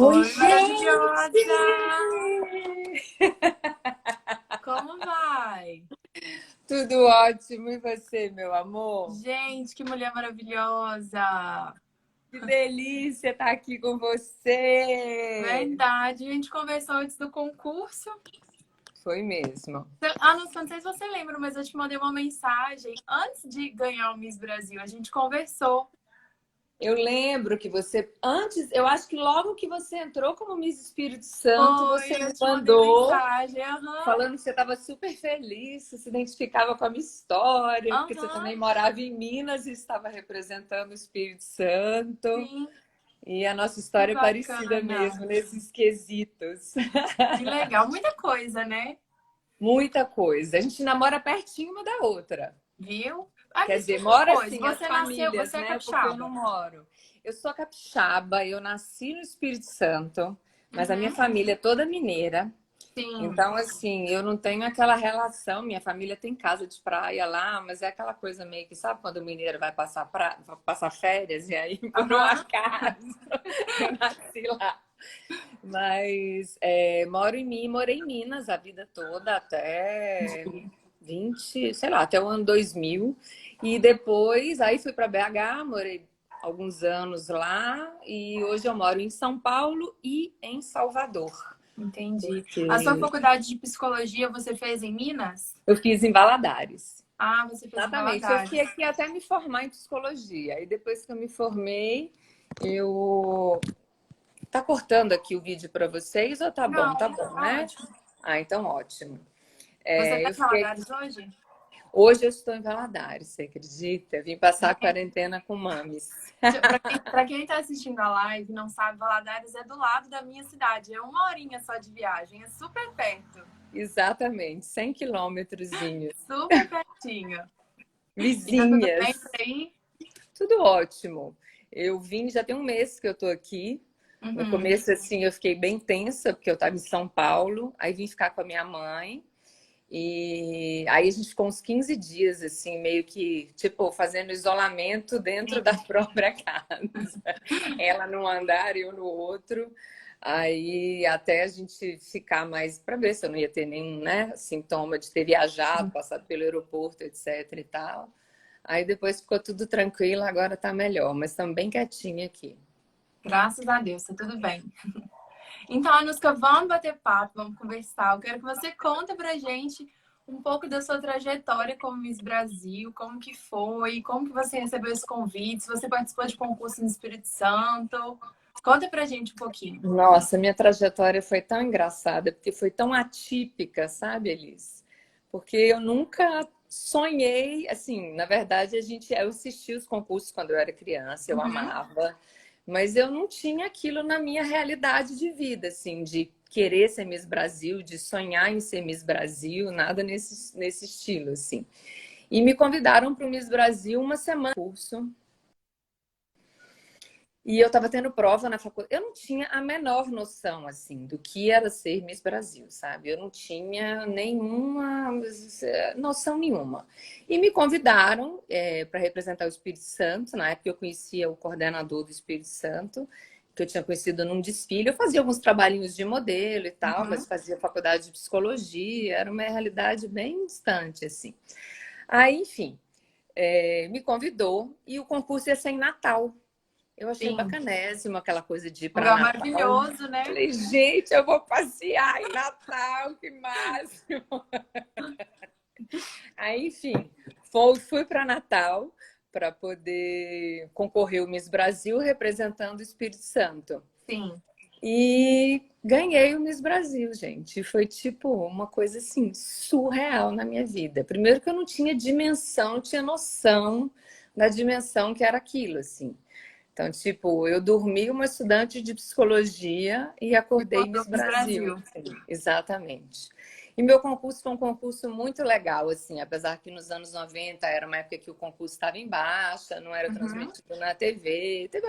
Oi, Oi, gente! maravilhosa! Como vai? Tudo ótimo, e você, meu amor? Gente, que mulher maravilhosa! Que delícia estar aqui com você! Verdade, a gente conversou antes do concurso. Foi mesmo. Não sei se você lembra, mas eu te mandei uma mensagem antes de ganhar o Miss Brasil. A gente conversou. Eu lembro que você, antes, eu acho que logo que você entrou como Miss Espírito Santo, você Foi, me eu te mandei mandou mensagem. Aham, falando que você estava super feliz, você se identificava com a minha história, porque você aham, também morava em Minas e estava representando o Espírito Santo. sim, E a nossa que história é parecida bacana. mesmo nesses quesitos. Que legal, muita coisa, né? Muita coisa. A gente namora pertinho uma da outra. Viu? Ah, me Quer dizer, explica uma mora coisa. assim as Você nasceu, famílias, você é né? Porque eu não capixaba? moro. Eu sou capixaba, eu nasci no Espírito Santo, mas a minha Uhum, família é toda mineira. sim. Então, assim, eu não tenho aquela relação. Minha família tem casa de praia lá, mas é aquela coisa meio que, sabe quando o mineiro vai passar, vai passar férias e aí, por um Aham. acaso, eu nasci lá. Mas morei em Minas a vida toda, até 20 sei lá, até o ano 2000. E depois, aí fui para BH, morei alguns anos lá. E hoje eu moro em São Paulo e em Salvador. Entendi. A sua Porque faculdade de psicologia você fez em Minas? eu fiz em Valadares. Ah, você fez em Exatamente. Eu fiquei Valadares. aqui até me formar em psicologia. E depois que eu me formei, eu tá cortando aqui o vídeo para vocês ou Não, tá bom, tá né? ótimo. Ah, então ótimo. Você tá Eu em fiquei. Valadares hoje? Hoje eu estou em Valadares, você acredita? Eu vim passar a quarentena com mames. Pra quem tá assistindo a live e não sabe, Valadares é do lado da minha cidade. É 1 horinha só de viagem. É super perto. Exatamente, 100 quilômetrozinhos. Super pertinho. E tá tudo bem por Vizinhas. aí? Tudo ótimo. Eu vim, já tem um mês que eu tô aqui. No Uhum. começo, assim, eu fiquei bem tensa, porque eu estava em São Paulo. Aí vim ficar com a minha mãe. E aí a gente ficou uns 15 dias, assim, meio que, tipo, fazendo isolamento dentro da própria casa. Ela num andar e eu no outro. Aí até a gente ficar mais para ver se eu não ia ter nenhum, né, sintoma de ter viajado, passado pelo aeroporto, etc e tal. Aí depois ficou tudo tranquilo, agora tá melhor, mas estamos bem quietinha aqui. Graças a Deus, tá tudo bem. Então, Anuska, vamos bater papo, vamos conversar. Eu quero que você conte pra gente um pouco da sua trajetória como Miss Brasil, como que foi, como que você recebeu esse convite, se você participou de concurso no Espírito Santo. Conta pra gente um pouquinho. Nossa, minha trajetória foi tão engraçada, porque foi tão atípica, sabe, Elis? Porque eu nunca sonhei, assim, na verdade, eu assisti os concursos quando eu era criança, eu Uhum. amava, mas eu não tinha aquilo na minha realidade de vida, assim, de querer ser Miss Brasil, de sonhar em ser Miss Brasil, nada nesse estilo, assim. E me convidaram para o Miss Brasil uma semana de curso. E eu estava tendo prova na faculdade. Eu não tinha a menor noção, assim, do que era ser Miss Brasil, sabe? Eu não tinha nenhuma noção nenhuma. E me convidaram para representar o Espírito Santo. Na época eu conhecia o coordenador do Espírito Santo, que eu tinha conhecido num desfile. Eu fazia alguns trabalhinhos de modelo e tal, mas Uhum. fazia faculdade de psicologia. Era uma realidade bem distante, assim. Aí, enfim, me convidou e o concurso ia ser em Natal. Eu achei Sim. bacanésimo aquela coisa de ir Um para lugar Natal. maravilhoso, né? Falei, gente, eu vou passear em Natal, que máximo! Aí, enfim, fui para Natal para poder concorrer o Miss Brasil representando o Espírito Santo. Sim. E ganhei o Miss Brasil, gente. Foi tipo uma coisa assim surreal na minha vida. Primeiro que eu não tinha dimensão, não tinha noção da dimensão que era aquilo, assim. Então, tipo, eu dormi uma estudante de psicologia e E acordei acordou Miss Miss Brasil. Brasil. Sim, exatamente. E meu concurso foi um concurso muito legal, assim, apesar que nos anos 90 era uma época que o concurso estava em baixa, não era Uhum. transmitido na TV, teve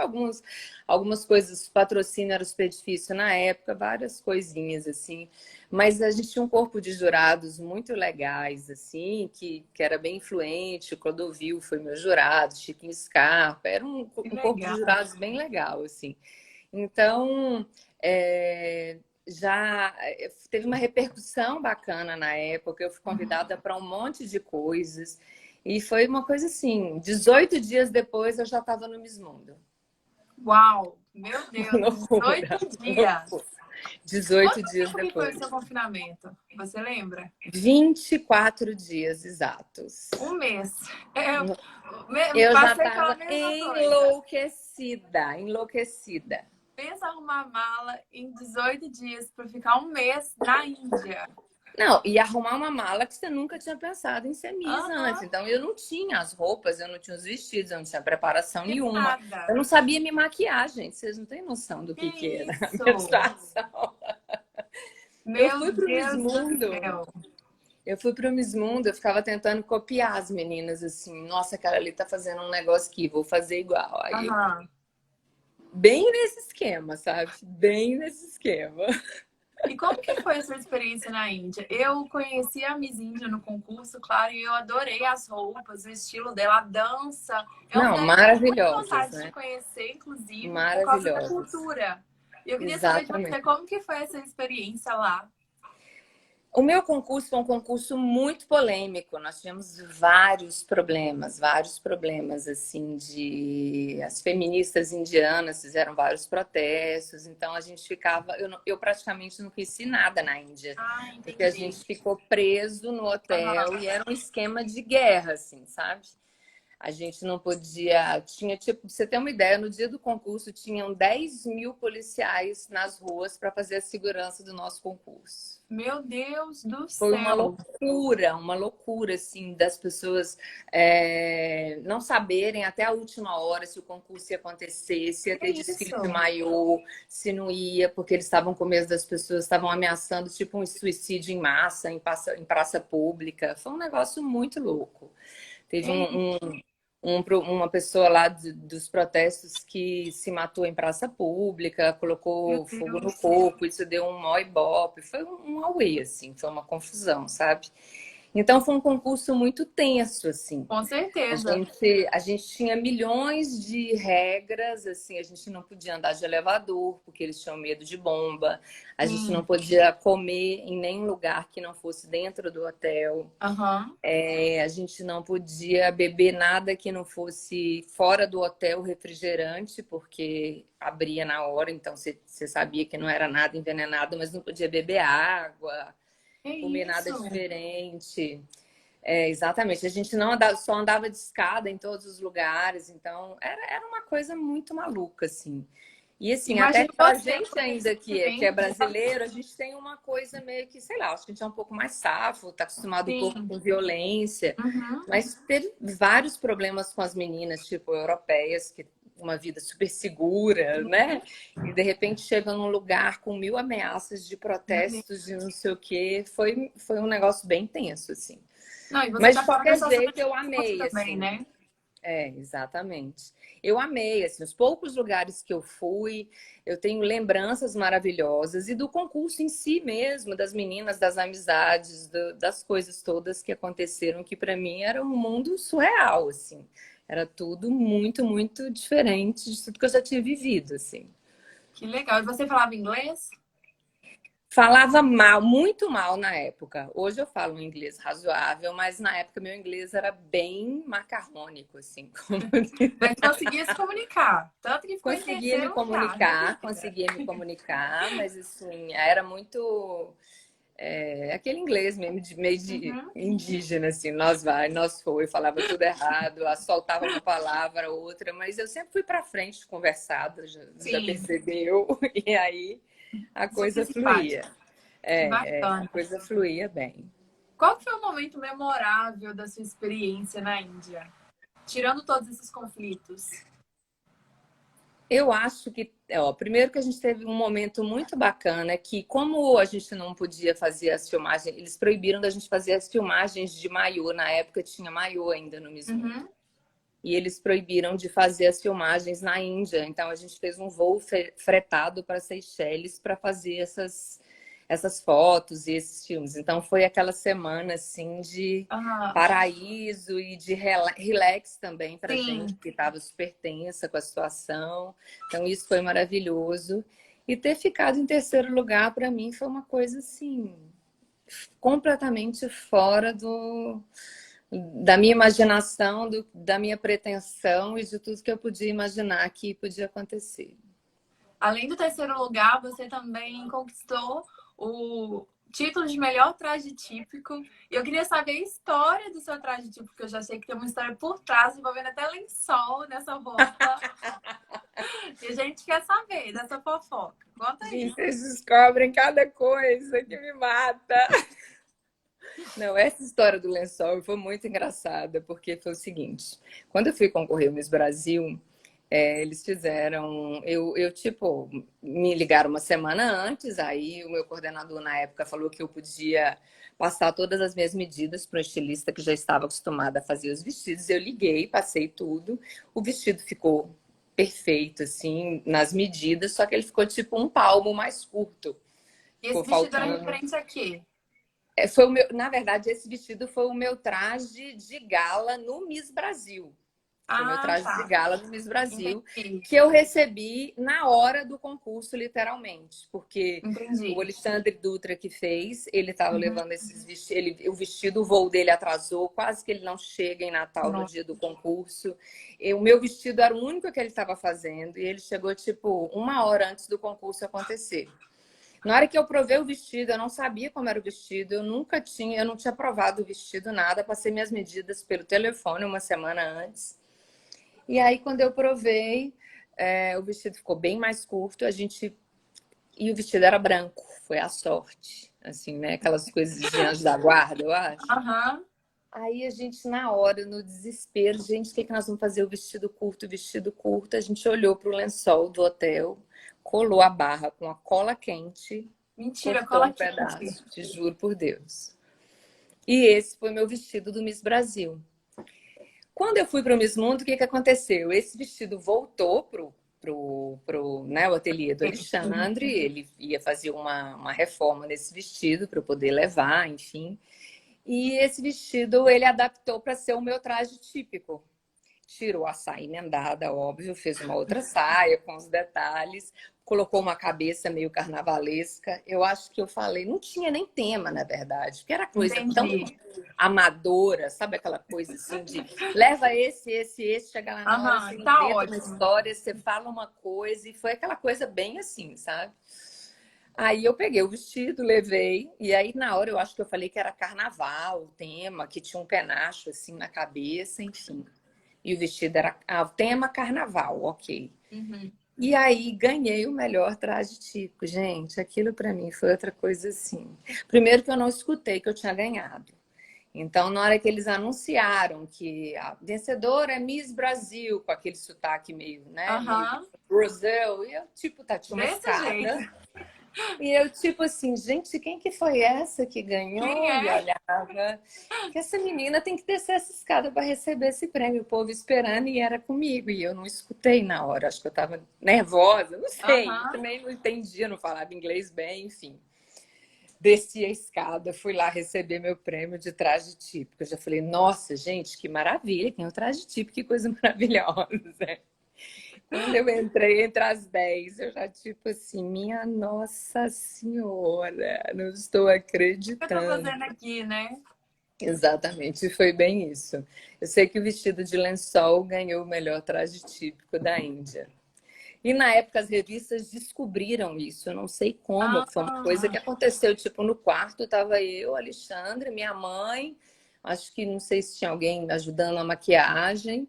algumas coisas, o patrocínio era super difícil na época, várias coisinhas, assim, mas a gente tinha um corpo de jurados muito legais, assim, que era bem influente. O Clodovil foi meu jurado, Chiquinho Scarpa, era um Que corpo de legal. jurados bem legal, assim. Então, já teve uma repercussão bacana na época. Eu fui convidada para um monte de coisas. E foi uma coisa assim, 18 dias depois eu já estava no Miss Mundo. Uau! Meu Deus, Loucura, 18 dias! loucura. 18 dias Quanto tempo foi o depois. seu confinamento? Você lembra? 24 dias exatos. Um mês. Eu já Passei pela estava mesma coisa. enlouquecida, enlouquecida. Pensa arrumar mala em 18 dias para ficar um mês na Índia. Não, e arrumar uma mala que você nunca tinha pensado em ser Miss antes. Aham, Então, eu não tinha as roupas, eu não tinha os vestidos, eu não tinha preparação que nenhuma. nada. Eu não sabia me maquiar, gente. Vocês não têm noção do que era a minha Isso! situação. Eu Meu fui pro Miss Deus do Mundo. céu. Eu fui pro Miss Mundo, eu ficava tentando copiar as meninas, assim. Nossa, aquela ali tá fazendo um negócio aqui, vou fazer igual. Aí, Aham. bem nesse esquema, sabe? Bem nesse esquema. E como que foi a sua experiência na Índia? Eu conheci a Miss Índia no concurso, claro, e eu adorei as roupas, o estilo dela, a dança. É um Não, lugar que eu tenho muita maravilhosas, vontade de né? conhecer, inclusive, por causa da Maravilhosas. cultura. E eu queria saber de você Exatamente. como que foi essa experiência lá. O meu concurso foi um concurso muito polêmico. Nós tivemos vários problemas, assim, as feministas indianas fizeram vários protestos. Então a gente ficava, eu praticamente não conheci nada na Índia, Ah, porque a entendi. gente ficou preso no hotel Aham. e era um esquema de guerra, assim, sabe? A gente não podia. Tinha, tipo, pra você ter uma ideia, no dia do concurso tinham 10.000 policiais nas ruas para fazer a segurança do nosso concurso. Meu Deus do Foi céu. uma loucura, assim, das pessoas não saberem até a última hora se o concurso ia acontecer, se ia Que ter desfile de isso? maiô, se não ia, porque eles estavam com medo das pessoas, estavam ameaçando, tipo, um suicídio em massa, em praça pública. Foi um negócio muito louco. Teve Que uma pessoa lá dos protestos que se matou em praça pública, Meu colocou fogo Deus do no céu. corpo, isso deu um nó ibope, foi um auê, assim, foi uma confusão, sabe? Então foi um concurso muito tenso, assim. Com A certeza. gente, a gente tinha milhões de regras, assim, a gente não podia andar de elevador, porque eles tinham medo de bomba, a gente não Sim. podia comer em nenhum lugar que não fosse dentro do hotel. Aham. A gente não podia beber nada que não fosse fora do hotel refrigerante, porque abria na hora, então você sabia que não era nada envenenado, mas não podia beber água, Que comer nada isso? diferente. Exatamente, a gente não só andava de escada em todos os lugares, então era uma coisa muito maluca, assim. E assim, até Imagine pra você, gente porque ainda que é simplesmente brasileiro, a gente tem uma coisa meio que, sei lá, acho que a gente é um pouco mais safo, tá acostumado um pouco sim. com violência, Uhum. mas teve vários problemas com as meninas, tipo, europeias, que uma vida super segura, né? E de repente chegam num lugar com 1.000 ameaças de Meu Deus. protestos de não sei o quê. Foi um negócio bem tenso, assim. Não, e você Mas tá de falando da qualquer sua jeito, cidade eu amei, também, assim. né? Exatamente. Eu amei, assim, os poucos lugares que eu fui, eu tenho lembranças maravilhosas e do concurso em si mesmo, das meninas, das amizades, das coisas todas que aconteceram, que para mim era um mundo surreal, assim. Era tudo muito, muito diferente de tudo que eu já tinha vivido, assim. Que legal. E você falava inglês? Falava mal, muito mal na época. Hoje eu falo um inglês razoável, mas na época meu inglês era bem macarrônico, assim. Mas conseguia se comunicar. Tanto que ficou em terceiro lugar, né, querida? Conseguia me comunicar, mas assim, era muito aquele inglês mesmo, meio de Uhum. indígena, assim, nós foi, falava tudo errado, soltava uma palavra, outra, mas eu sempre fui para frente conversada, já Sim, percebeu, e aí a super coisa fluía. simpática. Que A bacana. coisa fluía bem. Qual que foi o momento memorável da sua experiência na Índia? Tirando todos esses conflitos. Eu acho que, primeiro que a gente teve um momento muito bacana que, como a gente não podia fazer as filmagens, eles proibiram da gente fazer as filmagens de maiô. Na época tinha maiô ainda no Miss Mundo. Uhum. E eles proibiram de fazer as filmagens na Índia. Então a gente fez um voo fretado para Seychelles para fazer essas fotos e esses filmes. Então foi aquela semana assim de Ah, paraíso e de relax também para gente sim. que estava super tensa com a situação. Então isso foi maravilhoso. E ter ficado em terceiro lugar para mim foi uma coisa assim completamente fora da minha imaginação, da minha pretensão e de tudo que eu podia imaginar que podia acontecer. Além do terceiro lugar, você também conquistou o título de melhor traje típico. E eu queria saber a história do seu traje típico, porque eu já sei que tem uma história por trás, envolvendo até lençol nessa roupa. E a gente quer saber dessa fofoca. Conta aí. Gente, vocês descobrem cada coisa que me mata. Não, essa história do lençol foi muito engraçada, porque foi o seguinte: quando eu fui concorrer ao Miss Brasil, eles fizeram. Tipo, me ligaram uma semana antes, aí o meu coordenador na época falou que eu podia passar todas as minhas medidas para o estilista que já estava acostumada a fazer os vestidos. Eu liguei, passei tudo, o vestido ficou perfeito, assim, nas medidas, só que ele ficou tipo um palmo mais curto. E esse Ficou vestido era faltando. referente a quê? Foi o meu, na verdade, esse vestido foi o meu traje de gala no Miss Brasil. Foi o meu Ah, traje de tá. gala no Miss Brasil, Entendi. que eu recebi na hora do concurso, literalmente. Porque o Entendi. Alexandre Dutra que fez, ele estava Uhum. levando esses vestidos, o vestido, o voo dele atrasou, quase que ele não chega em Natal no Nossa. dia do concurso. E o meu vestido era o único que ele estava fazendo, e ele chegou, tipo, uma hora antes do concurso acontecer. Na hora que eu provei o vestido, eu não sabia como era o vestido, eu não tinha provado o vestido, nada, passei minhas medidas pelo telefone uma semana antes. E aí, quando eu provei, o vestido ficou bem mais curto, e o vestido era branco, foi a sorte, assim, né? Aquelas coisas de anjo da guarda, eu acho. Aham. Aí a gente, na hora, no desespero, gente, o que que nós vamos fazer? O vestido curto. A gente olhou para o lençol do hotel, colou a barra com a cola quente, Mentira, cortou cola um quente. pedaço, te juro por Deus. E esse foi meu vestido do Miss Brasil. Quando eu fui para o Miss Mundo, o que que aconteceu? Esse vestido voltou né, o ateliê do Alexandre, ele ia fazer uma reforma nesse vestido para eu poder levar, enfim. E esse vestido ele adaptou para ser o meu traje típico. Tirou a saia emendada, óbvio, fez uma outra saia com os detalhes, colocou uma cabeça meio carnavalesca. Eu acho que eu falei, não tinha nem tema, na verdade, porque era coisa tão Entendi. amadora, sabe aquela coisa assim de leva esse, chega lá na hora, você Aham, tá inventa uma ótimo. história, você fala uma coisa, e foi aquela coisa bem assim, sabe? Aí eu peguei o vestido, levei, e aí na hora eu acho que eu falei que era carnaval, o tema, que tinha um penacho assim na cabeça, enfim. E o vestido era o tema carnaval, ok. Uhum. E aí ganhei o melhor traje típico, gente. Aquilo para mim foi outra coisa assim. Primeiro que eu não escutei que eu tinha ganhado. Então, na hora que eles anunciaram que a vencedora é Miss Brasil, com aquele sotaque meio, né, meio Aham, Brasil, e eu, tipo, tinha uma desse jeito. escada. E eu, tipo assim, gente, quem que foi essa que Quem ganhou? E é? olhava que essa menina tem que descer essa escada para receber esse prêmio. O povo esperando e era comigo. E eu não escutei na hora. Acho que eu estava nervosa, não sei. Aham. Também não entendia, não falava inglês bem, enfim. Desci a escada, fui lá receber meu prêmio de traje típico. Eu já falei, nossa, gente, que maravilha, tem um traje típico, que coisa maravilhosa. Quando eu entrei entre as 10, eu já, tipo assim, minha Nossa Senhora, não estou O que eu tô acreditando. fazendo aqui, né? Exatamente, foi bem isso. Eu sei que o vestido de lençol ganhou o melhor traje típico da Índia. E na época as revistas descobriram isso, eu não sei como, foi uma coisa Ah, que aconteceu, tipo, no quarto estava eu, Alexandre, minha mãe, acho que não sei se tinha alguém ajudando a maquiagem.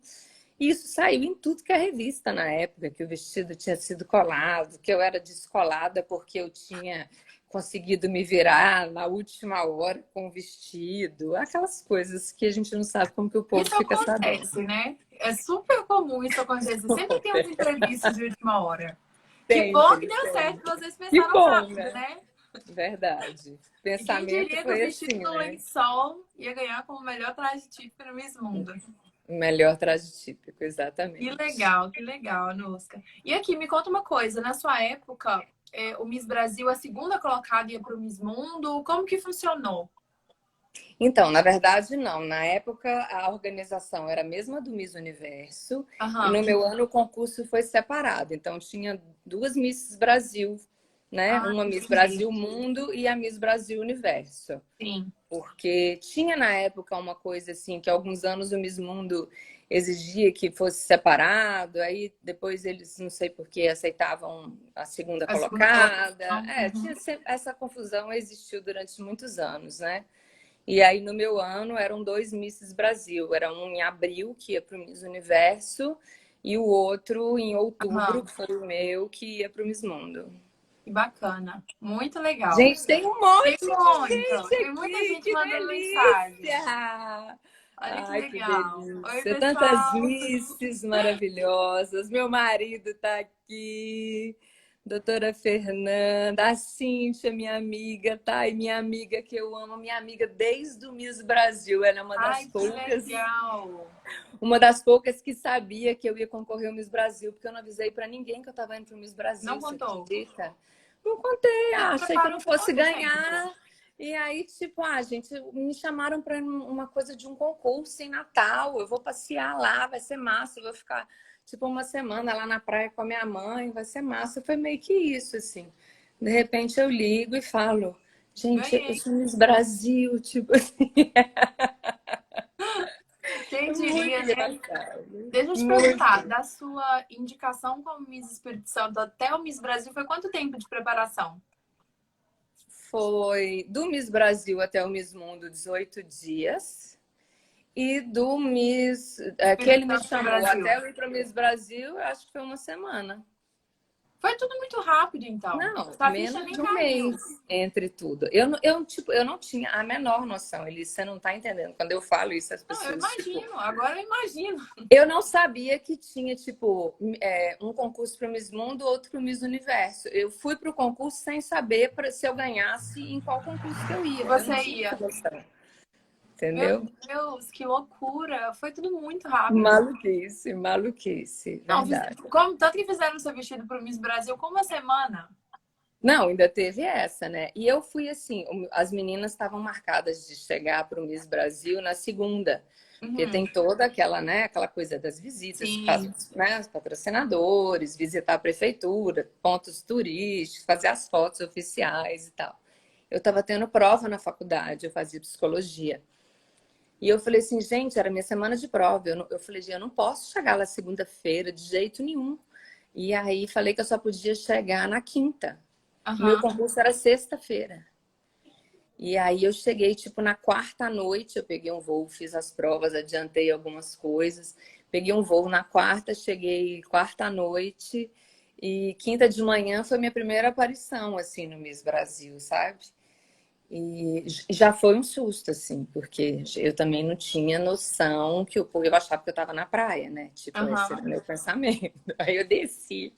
E isso saiu em tudo que é revista na época, que o vestido tinha sido colado, que eu era descolada porque eu tinha conseguido me virar na última hora com o vestido, aquelas coisas que a gente não sabe como que o povo isso fica sabendo. acontece, né? É super comum isso acontecer. Sempre tem uns imprevistos de última hora. Que bom que Sempre, deu certo, que sempre. vocês Que pensaram bom, rápido, né? né? Verdade. E quem Pensamento diria que o foi vestido assim, do né? lençol ia ganhar como melhor traje típico no Miss Mundo. O melhor traje típico, Que exatamente. legal, Anuska. E aqui, me conta uma coisa. Na sua época, o Miss Brasil, a segunda colocada ia para o Miss Mundo? Como que funcionou? Então, na verdade, não. Na época, a organização era a mesma do Miss Universo e no Aham. meu ano o concurso foi separado. Então, tinha duas Misses Brasil, né? Ah, Uma Miss entendi. Brasil Mundo e a Miss Brasil Universo. Sim. Porque tinha na época uma coisa assim, que alguns anos o Miss Mundo exigia que fosse separado, aí depois eles, não sei por que, aceitavam a segunda A segunda colocada. colocação. Tinha Uhum. sempre, essa confusão existiu durante muitos anos, né? E aí, no meu ano, eram dois Misses Brasil. Era um em abril, que ia para o Miss Universo, e o outro em outubro, Aham. que foi o meu, que ia para o Miss Mundo. Que bacana. Muito legal. Gente, tem um monte Tem de muito. gente Tem muita aqui, gente que mandando mensagem. delícia! Olha que Ai, que legal. Oi, delícia! Tantas pessoal. misses maravilhosas. Meu marido está aqui. Doutora Fernanda, a Cíntia, minha amiga, tá? E minha amiga que eu amo, minha amiga desde o Miss Brasil. Ela é Ai, que legal. uma das poucas que sabia que eu ia concorrer ao Miss Brasil, porque eu não avisei para ninguém que eu estava indo para o Miss Brasil, Não você contou. acredita? Não contei, Você achei que eu preparou não por fosse quanto tempo? ganhar. E aí, tipo, gente, me chamaram para uma coisa de um concurso em Natal. Eu vou passear lá, vai ser massa. Eu vou ficar, tipo, uma semana lá na praia com a minha mãe, vai ser massa. Foi meio que isso, assim. De repente eu ligo e falo, gente, eu Ganhei. sou Miss Brasil, tipo assim. Quem É muito diria, né? engraçado. Deixa eu te perguntar, Muito. da sua indicação como Miss Espírito Santo até o Miss Brasil, foi quanto tempo de preparação? Foi do Miss Brasil até o Miss Mundo, 18 dias. E do Miss, que Espírito ele me Santo para o chamou Brasil. até eu ir para o Miss Brasil, acho que foi uma semana. Foi tudo muito rápido, então. Não, Sua ficha menos nem de um mês caiu. entre tudo. Eu não tinha a menor noção. Você não está entendendo. Quando eu falo isso, as Não, eu pessoas, tipo, imagino. Agora eu imagino. eu não sabia que tinha, tipo, um concurso para o Miss Mundo, outro para o Miss Universo. Eu fui para o concurso sem saber se eu ganhasse em qual concurso que eu ia. Eu não Você tinha essa ia. noção. Meu Entendeu? Deus, que loucura. Foi tudo muito rápido. Maluquice, maluquice, Não, verdade. tanto que fizeram o seu vestido para o Miss Brasil com uma semana. Não, ainda teve essa, né? E eu fui assim, as meninas estavam marcadas de chegar para o Miss Brasil na segunda, porque Uhum. tem toda aquela, né, aquela coisa das visitas, Sim. né, os patrocinadores, visitar a prefeitura, pontos turísticos, fazer as fotos oficiais e tal. Eu estava tendo prova na faculdade, eu fazia psicologia. E eu falei assim, gente, era minha semana de prova. Eu falei, gente, eu não posso chegar lá segunda-feira de jeito nenhum. E aí falei que eu só podia chegar na quinta. O meu Aham. concurso era sexta-feira. E aí eu cheguei, tipo, na quarta noite, eu peguei um voo, fiz as provas, adiantei algumas coisas. Peguei um voo na quarta, cheguei quarta noite. E quinta de manhã foi minha primeira aparição, assim, no Miss Brasil, sabe? E já foi um susto, assim, porque eu também não tinha noção que eu achava que eu estava na praia, né? Tipo, esse era Aham. o meu pensamento. Aí eu desci,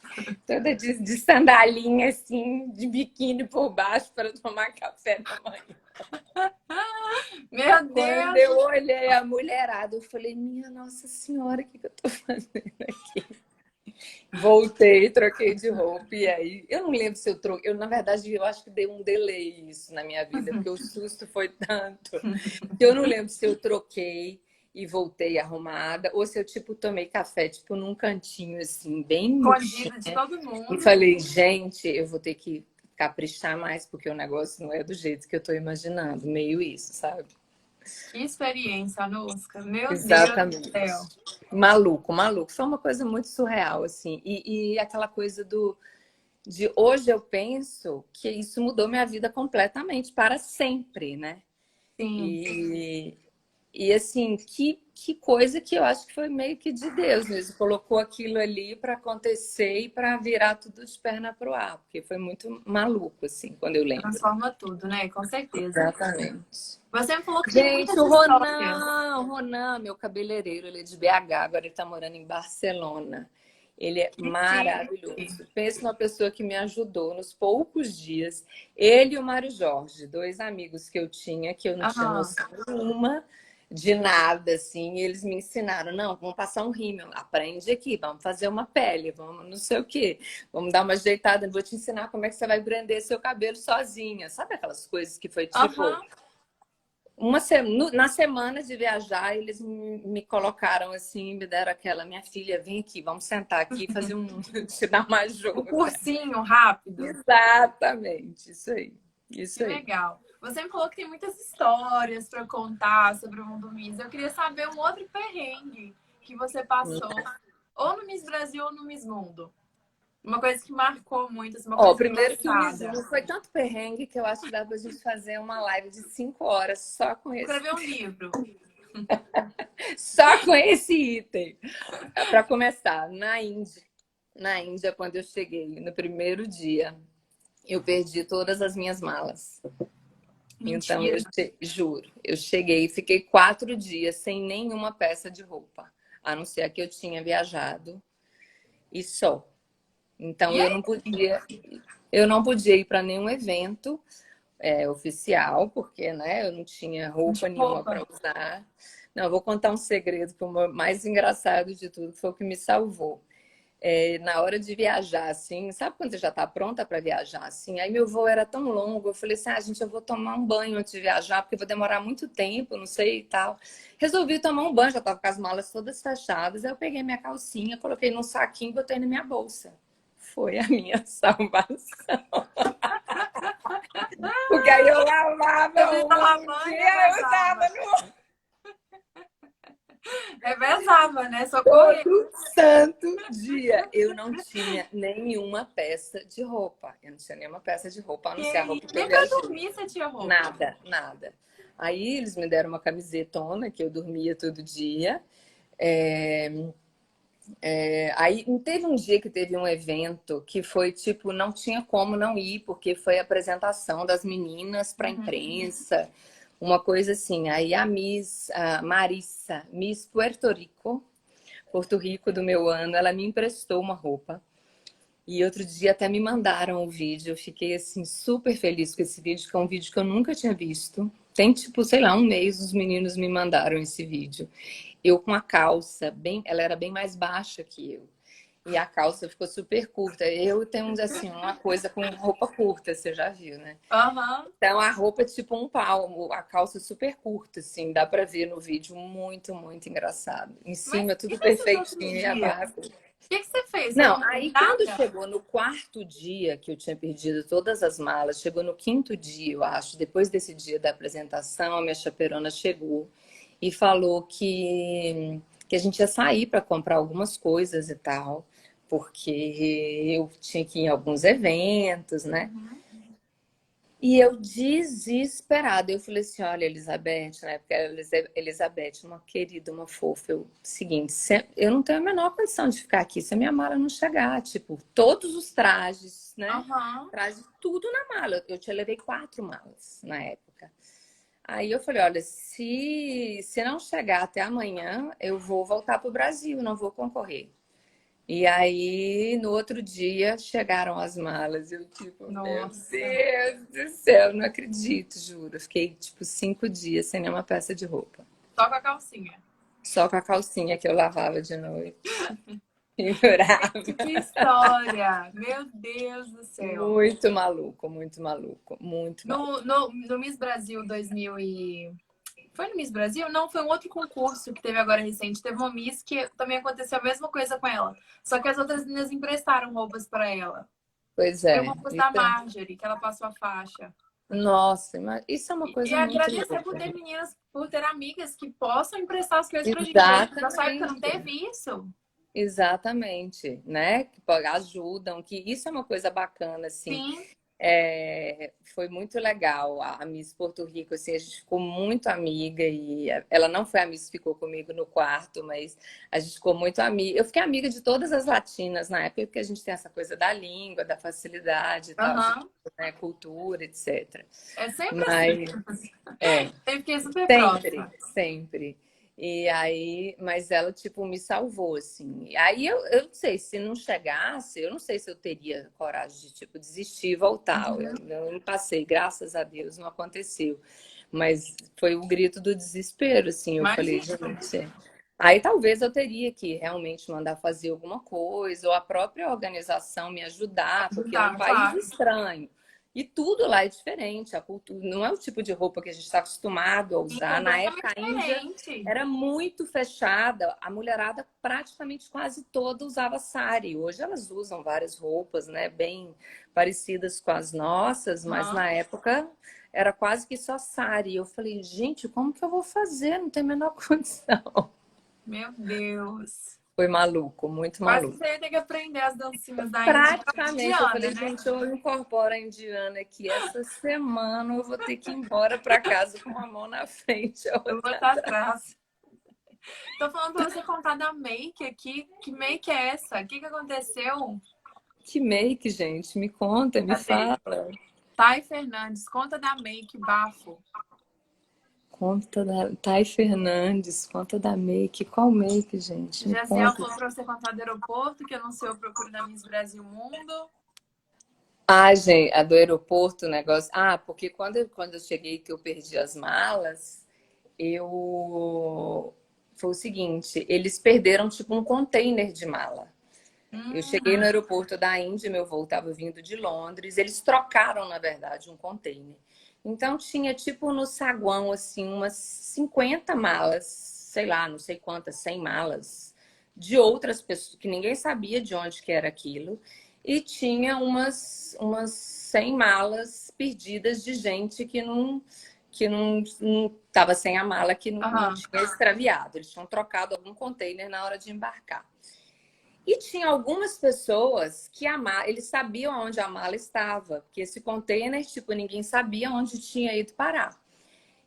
toda de sandalinha, assim, de biquíni por baixo para tomar café da manhã. Meu Quando Deus. eu olhei a mulherada, eu falei, minha Nossa Senhora, o que eu tô fazendo aqui? Voltei, troquei de roupa e aí eu não lembro se eu troquei. Na verdade, eu acho que dei um delay isso na minha vida, porque o susto foi tanto que eu não lembro se eu troquei e voltei arrumada ou se eu tipo tomei café tipo num cantinho assim, bem murchinho. Escondido de todo E mundo. falei, gente, eu vou ter que caprichar mais porque o negócio não é do jeito que eu tô imaginando, meio isso, sabe? Que experiência, Anuska. Meu Deus do Exatamente. céu. Maluco, maluco. Foi uma coisa muito surreal, assim. E aquela coisa de hoje eu penso que isso mudou minha vida completamente, para sempre, né? Sim, E, e assim, que coisa que eu acho que foi meio que de Deus mesmo. Colocou aquilo ali para acontecer e para virar tudo de perna pro ar, porque foi muito maluco, assim, quando eu lembro. transforma tudo, né? Com certeza. Exatamente. Você me falou que tem Gente, muitas histórias. O Ronan, meu cabeleireiro, ele é de BH, agora ele tá morando em Barcelona. Ele é Que chique. maravilhoso. Pensa numa pessoa que me ajudou nos poucos dias. Ele e o Mário Jorge, dois amigos que eu tinha, que eu não tinha Aham. noção nenhuma de nada, assim, e eles me ensinaram, não, vamos passar um rímel, aprende aqui, vamos fazer uma pele, vamos não sei o quê, vamos dar uma ajeitada, vou te ensinar como é que você vai prender seu cabelo sozinha. Sabe aquelas coisas que foi tipo, Aham. na semana de viajar, eles me colocaram assim, me deram aquela, minha filha, vem aqui, vamos sentar aqui e fazer te dar uma O ajuda. cursinho rápido. Exatamente, isso aí, Que isso aí. legal. Você me falou que tem muitas histórias para contar sobre o mundo Miss. Eu queria saber um outro perrengue que você passou, ou no Miss Brasil ou no Miss Mundo. Uma coisa que marcou muito, assim, uma Ó, coisa primeiro que o engraçada. Mizuno foi tanto perrengue que eu acho que dá pra gente fazer uma live de 5 horas Escrever um livro. só com esse item. Para começar, na Índia, quando eu cheguei, no primeiro dia, eu perdi todas as minhas malas. Então, Mentira. juro, eu cheguei e fiquei 4 dias sem nenhuma peça de roupa, a não ser a que eu tinha viajado, e só. Então, E eu aí? não podia ir para nenhum evento oficial, porque, né, eu não tinha De roupa nenhuma roupa. para usar. Não, eu vou contar um segredo, que o mais engraçado de tudo foi o que me salvou. Na hora de viajar, assim, sabe quando você já está pronta para viajar, assim? Aí meu voo era tão longo, eu falei assim, gente, eu vou tomar um banho antes de viajar, porque eu vou demorar muito tempo, não sei e tal. Resolvi tomar um banho, já estava com as malas todas fechadas, aí eu peguei minha calcinha, coloquei num saquinho e botei na minha bolsa. Foi a minha salvação. Porque aí eu Você lavava precisava um banho, dia, eu usava no revezava, né? Socorrer. todo santo dia. Eu não tinha nenhuma peça de roupa. Eu não tinha nenhuma peça de roupa, a não ser a roupa que eu Nem pra viajei. dormir você tinha roupa. Nada, nada. Aí eles me deram uma camisetona que eu dormia todo dia. Aí teve um dia que teve um evento que foi tipo, não tinha como não ir, porque foi a apresentação das meninas para a Uhum. imprensa, uma coisa assim. Aí a Marissa, Miss Porto Rico do meu ano, ela me emprestou uma roupa. E outro dia até me mandaram o vídeo. Eu fiquei assim super feliz com esse vídeo, que é um vídeo que eu nunca tinha visto. Tem tipo, sei lá, um mês os meninos me mandaram esse vídeo. Eu com a calça bem, ela era bem mais baixa que eu. E a calça ficou super curta. Eu tenho assim uma coisa com roupa curta, você já viu, né? Aham. Então a roupa é tipo um palmo, a calça super curta, assim, dá pra ver no vídeo, muito, muito engraçado. Em Mas cima e tudo nesses outros perfeitinho e a dias? barra. O que você fez? Você Não, não fez aí quando nada? chegou no quarto dia que eu tinha perdido todas as malas, chegou no quinto dia, eu acho, depois desse dia da apresentação, a minha chaperona chegou e falou que a gente ia sair para comprar algumas coisas e tal, porque eu tinha que ir em alguns eventos, né? Uhum. E eu desesperada, eu falei assim, olha, Elizabeth, na época era Elizabeth, uma querida, uma fofa, seguinte, eu não tenho a menor condição de ficar aqui se a minha mala não chegar, tipo, todos os trajes, né? Aham. Traje tudo na mala, eu te levei 4 malas na época. Aí eu falei, olha, se não chegar até amanhã, eu vou voltar para o Brasil, não vou concorrer. E aí, no outro dia, chegaram as malas. Eu, tipo, meu Nossa. Deus do céu, não acredito, juro. Eu fiquei, tipo, 5 dias sem nenhuma peça de roupa. Só com a calcinha. Só com a calcinha que eu lavava de noite. Pendurava. Gente, que história! Meu Deus do céu. Muito maluco, muito maluco, muito No, maluco. no, no Miss Brasil 2000 e... Foi no Miss Brasil? Não, foi um outro concurso que teve agora recente. Teve uma Miss que também aconteceu a mesma coisa com ela. Só que as outras meninas emprestaram roupas para ela. Pois Foi o é. concurso da Marjorie, que ela passou a faixa. Nossa, mas isso é uma E coisa muito agradecer por louca. ter meninas, por ter amigas que possam emprestar as coisas pra gente. Na sua época não Exatamente. teve isso? Exatamente, né? Que ajudam, que isso é uma coisa bacana, assim. Sim. Foi muito legal. A Miss Porto Rico, assim, a gente ficou muito amiga e ela não foi a Miss que ficou comigo no quarto, mas a gente ficou muito amiga. Eu fiquei amiga de todas as latinas na época, porque a gente tem essa coisa da língua, da facilidade e tal, Aham. né, cultura, etc. É sempre assim. Mas é, Eu fiquei super sempre, próxima. sempre. E aí, mas ela, tipo, me salvou, assim. E aí eu não sei, se não chegasse, eu não sei se eu teria coragem de, tipo, desistir e voltar. Eu não passei, graças a Deus, não aconteceu. Mas foi o grito do desespero, assim. Eu falei, Imagina. gente. Aí talvez eu teria que realmente mandar fazer alguma coisa, ou a própria organização me ajudar, porque é um Ajudar, país claro. estranho. E tudo lá é diferente, a cultura não é o tipo de roupa que a gente está acostumado a Sim, usar. Na completamente época, a Índia diferente. era muito fechada, a mulherada praticamente quase toda usava sari. Hoje elas usam várias roupas, né, bem parecidas com as nossas, mas Aham. na época era quase que só sari. Eu falei, gente, como que eu vou fazer? Não tem a menor condição. Meu Deus. Foi maluco, muito Quase que maluco. você ia ter que aprender as dancinhas da Índia Praticamente, eu indiana, falei, né? gente, eu incorporo a indiana aqui essa semana, eu vou ter que ir embora para casa com uma mão na frente, a Eu vou outra estar atrás. atrás. Tô falando pra você contar da make aqui. Que make é essa? O que que aconteceu? Que make, gente? Me conta, me Cadê? fala. Thay Fernandes, conta da make, bafo. Conta da Thay Fernandes, conta da make. Qual make, gente? Me Jaziel conta. falou pra você contar do aeroporto, que anunciou a procura da Miss Brasil Mundo. Ah, gente, a do aeroporto, o negócio. Ah, porque quando eu cheguei que eu perdi as malas, eu. Foi o seguinte, eles perderam tipo um container de mala. Eu cheguei no Hum, aeroporto da Índia, meu voo estava vindo de Londres. Eles trocaram, na verdade, um container. Então tinha tipo no saguão assim umas 50 malas, sei lá, não sei quantas, 100 malas de outras pessoas que ninguém sabia de onde que era aquilo. E tinha umas 100 malas perdidas de gente que não estava sem a mala, que não aham, tinha extraviado. Eles tinham trocado algum container na hora de embarcar. E tinha algumas pessoas que eles sabiam onde a mala estava, porque esse container, tipo, ninguém sabia onde tinha ido parar.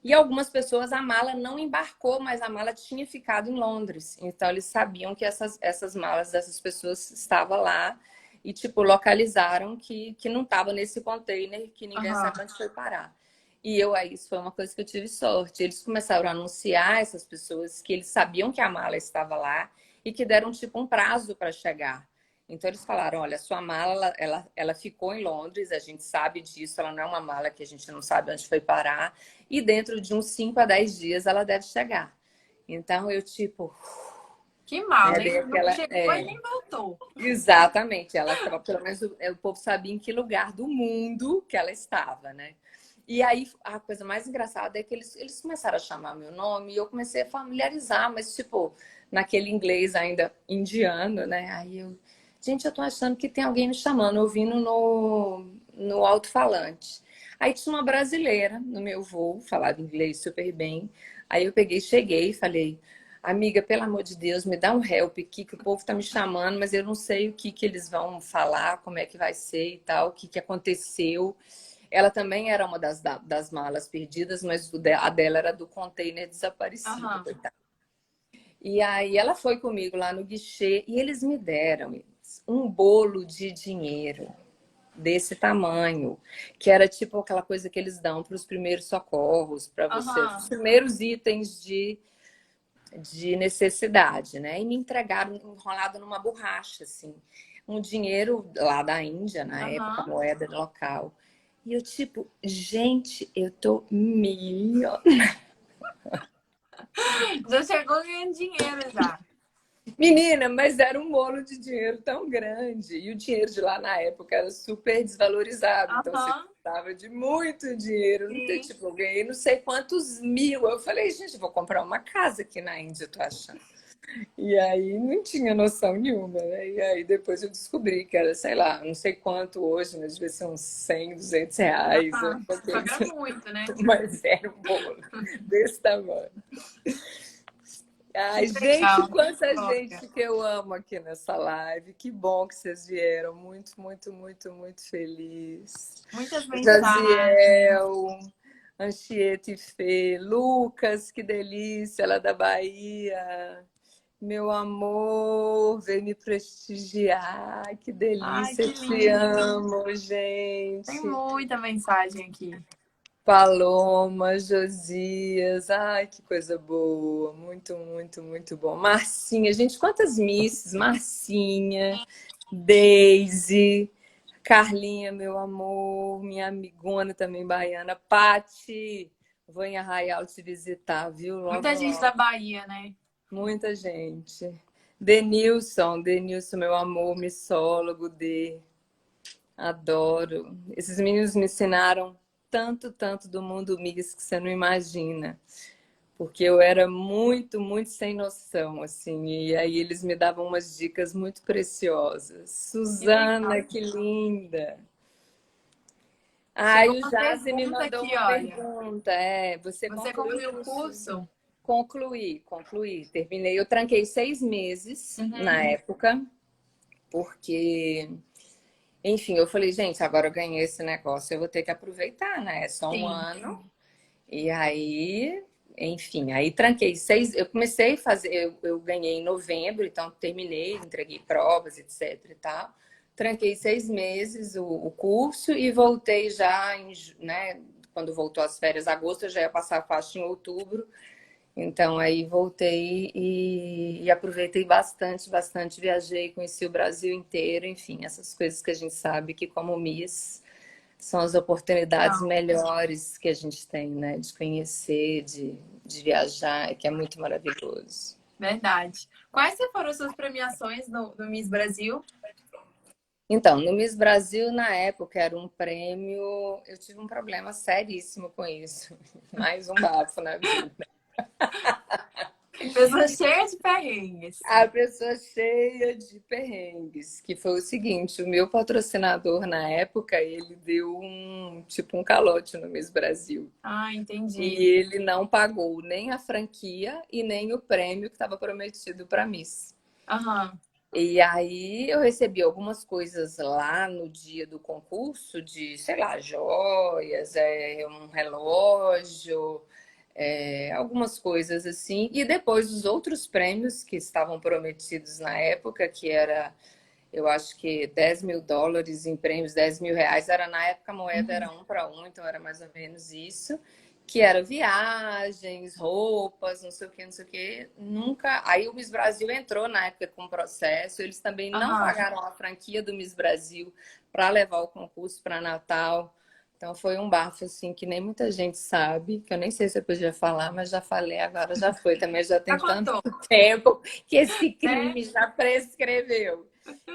E algumas pessoas a mala não embarcou, mas a mala tinha ficado em Londres. Então eles sabiam que essas malas dessas pessoas estavam lá e, tipo, localizaram que não estava nesse container, que ninguém aham. sabe onde foi parar. E aí, isso foi uma coisa que eu tive sorte. Eles começaram a anunciar essas pessoas que eles sabiam que a mala estava lá e que deram, tipo, um prazo para chegar. Então eles falaram, olha, sua mala, ela ficou em Londres, a gente sabe disso, ela não é uma mala que a gente não sabe onde foi parar, e dentro de uns 5 a 10 dias ela deve chegar. Então eu, tipo, Que né, mala, dei hein? Não aquela. chegou e nem voltou. Exatamente, ela estava, pelo menos o povo sabia em que lugar do mundo que ela estava, né? E aí a coisa mais engraçada é que eles começaram a chamar meu nome e eu comecei a familiarizar, mas tipo, naquele inglês ainda indiano, né? Aí eu, gente, eu tô achando que tem alguém me chamando, ouvindo no alto-falante. Aí tinha uma brasileira no meu voo, falava inglês super bem. Aí eu peguei, cheguei e falei, amiga, pelo amor de Deus, me dá um help aqui, que o povo tá me chamando, mas eu não sei o que eles vão falar, como é que vai ser e tal, o que aconteceu. Ela também era uma das malas perdidas, mas a dela era do container desaparecido, Aham. coitada. E aí ela foi comigo lá no guichê e eles me deram um bolo de dinheiro desse tamanho, que era tipo aquela coisa que eles dão para os primeiros socorros, para você, os Aham. primeiros itens de necessidade, né? E me entregaram enrolado numa borracha, assim. Um dinheiro lá da Índia, na época, Aham. moeda local. E eu, tipo, gente, eu tô milionária. Já chegou ganhando dinheiro já. Menina, mas era um bolo de dinheiro tão grande. E o dinheiro de lá na época era super desvalorizado. Então você Aham. precisava de muito dinheiro. Não tem, Sim. tipo, eu ganhei não sei quantos mil. Eu falei, gente, vou comprar uma casa aqui na Índia, eu tô achando. E aí não tinha noção nenhuma, né? E aí depois eu descobri que era, sei lá, não sei quanto hoje, mas devia ser uns 100, R$ 200. Aham. Só que era muito, né? Mas era um bolo desse tamanho. Que Ai, gente, legal. Que quanta história. gente que eu amo aqui nessa live. Que bom que vocês vieram. Muito, muito, muito, muito feliz. Muitas mensagens. Jaziel, Anchieta e Fê, Lucas, que delícia, ela é da Bahia. Meu amor, vem me prestigiar. Que Ai, delícia, que te lindo. amo, Tem gente. muita mensagem aqui. Paloma, Josias, ai, que coisa boa, muito, muito, muito bom. Marcinha, gente, quantas misses? Marcinha, Daisy, Carlinha, meu amor, minha amigona também baiana, Pati, Vou em Arraial te visitar, viu? Muita Logo, gente da logo. Bahia, né? Muita gente. Denilson, meu amor, missólogo, adoro. Esses meninos me ensinaram tanto, tanto do mundo mix que você não imagina. Porque eu era muito, muito sem noção, assim. E aí eles me davam umas dicas muito preciosas. Que legal. Suzana, que linda! Chegou Ai, o uma Jazi me pergunta mandou aqui, uma olha. pergunta. É, você Você concluiu concluiu o o curso? curso? Concluí. Terminei. Eu tranquei 6 meses na Uhum. época, porque, enfim, eu falei, gente, agora eu ganhei esse negócio, eu vou ter que aproveitar, né? É só um Sim. ano. E aí, enfim, aí tranquei 6. Eu comecei a fazer, eu ganhei em novembro, então terminei, entreguei provas, etc e tal. Tranquei 6 meses o curso e voltei já, né? Quando voltou as férias, agosto, eu já ia passar a faixa em outubro. Então aí voltei e aproveitei bastante, bastante. Viajei, conheci o Brasil inteiro, enfim, essas coisas que a gente sabe que como Miss são as oportunidades Então, melhores que a gente tem, né? De conhecer, de viajar, que é muito maravilhoso. verdade. Quais foram as suas premiações no Miss Brasil? Então, no Miss Brasil, na época, era um prêmio. Eu tive um problema seríssimo com isso. Mais um bafo na vida. Pessoa cheia de perrengues. A pessoa cheia de perrengues, que foi o seguinte, o meu patrocinador na época, ele deu um calote no Miss Brasil. Ah, E entendi. ele não pagou nem a franquia e nem o prêmio que estava prometido para Miss. Aham. E aí eu recebi algumas coisas lá no dia do concurso, de, sei lá, joias, um relógio, algumas coisas assim. E depois os outros prêmios que estavam prometidos na época, que era, eu acho que US$ 10.000 em prêmios, R$ 10.000, era na época a moeda Uhum. era 1 para 1, então era mais ou menos isso. Que era viagens, roupas, não sei o que, não sei o que. Nunca. Aí o Miss Brasil entrou na época com o processo. Eles também não Aham. pagaram a franquia do Miss Brasil para levar o concurso para Natal. Então foi um bafo assim que nem muita gente sabe, que eu nem sei se eu podia falar, mas já falei, agora já foi. Também já Já tem tanto contou, tempo que esse né? crime já prescreveu.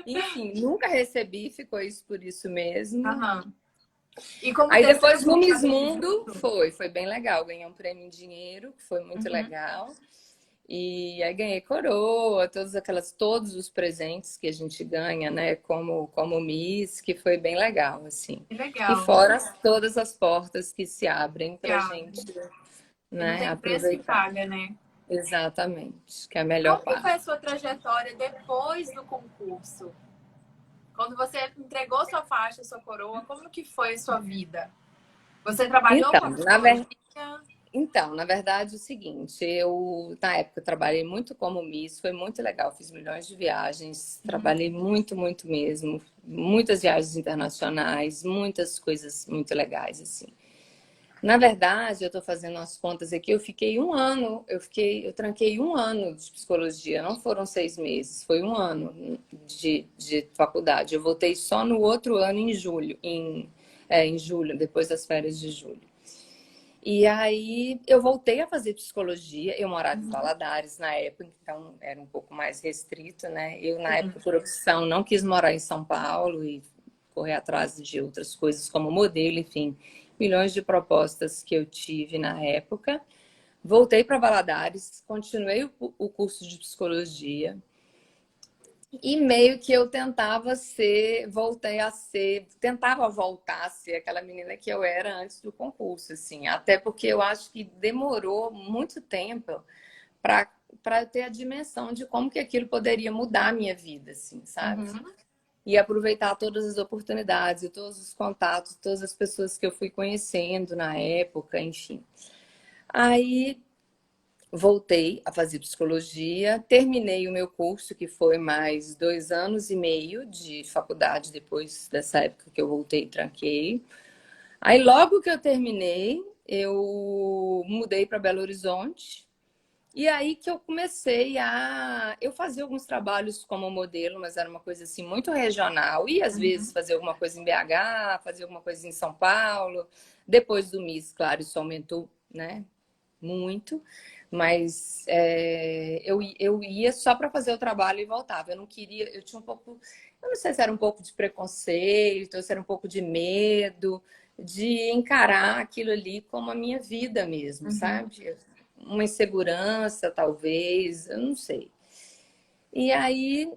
Enfim, nunca recebi, ficou isso por isso mesmo. Aham. E como Aí terceiro depois no Miss lugar, Mundo foi bem legal. Ganhei um prêmio em dinheiro, que foi muito uhum. legal. E aí ganhei coroa, todos os presentes que a gente ganha, né, como Miss, que foi bem legal, assim. Que E legal. fora todas as portas que se abrem Que pra abre. gente, E não né, tem preço que aproveitar. paga, né? Exatamente, que é a melhor Como que foi parte. a sua trajetória depois do concurso? Quando você entregou sua faixa, sua coroa, como que foi a sua vida? Você trabalhou Então, com a na psicologia? verdade, Então, na verdade, é o seguinte, eu, na época, trabalhei muito como Miss, foi muito legal, fiz milhões de viagens, Uhum. trabalhei muito, muito mesmo, muitas viagens internacionais, muitas coisas muito legais, assim. Na verdade, eu estou fazendo as contas aqui, eu fiquei um ano, eu tranquei um ano de psicologia, não foram 6 meses, foi um ano de faculdade. Eu voltei só no outro ano, em julho, em julho, depois das férias de julho. E aí eu voltei a fazer psicologia. Eu morava em Uhum. Valadares na época, então era um pouco mais restrito, né? Eu, na Sim. época, por opção, não quis morar em São Paulo e correr atrás de outras coisas como modelo, enfim, milhões de propostas que eu tive na época. Voltei para Valadares, continuei o curso de psicologia. E meio que eu tentava voltar a ser aquela menina que eu era antes do concurso, assim. Até porque eu acho que demorou muito tempo para ter a dimensão de como que aquilo poderia mudar a minha vida, assim, sabe? Uhum. E aproveitar todas as oportunidades e todos os contatos, todas as pessoas que eu fui conhecendo na época, enfim. Aí voltei a fazer psicologia, terminei o meu curso, que foi mais 2 anos e meio de faculdade depois dessa época que eu voltei e tranquei. Aí, logo que eu terminei, eu mudei para Belo Horizonte. E aí que eu comecei a... Eu fazia alguns trabalhos como modelo, mas era uma coisa assim muito regional. E às vezes Uhum. fazer alguma coisa em BH, fazer alguma coisa em São Paulo. Depois do Miss, claro, isso aumentou né? Muito, mas eu ia só para fazer o trabalho e voltava. Eu não queria, eu tinha um pouco, eu não sei se era um pouco de preconceito, ou se era um pouco de medo de encarar aquilo ali como a minha vida mesmo, Uhum. sabe? Uma insegurança, talvez, eu não sei. E aí,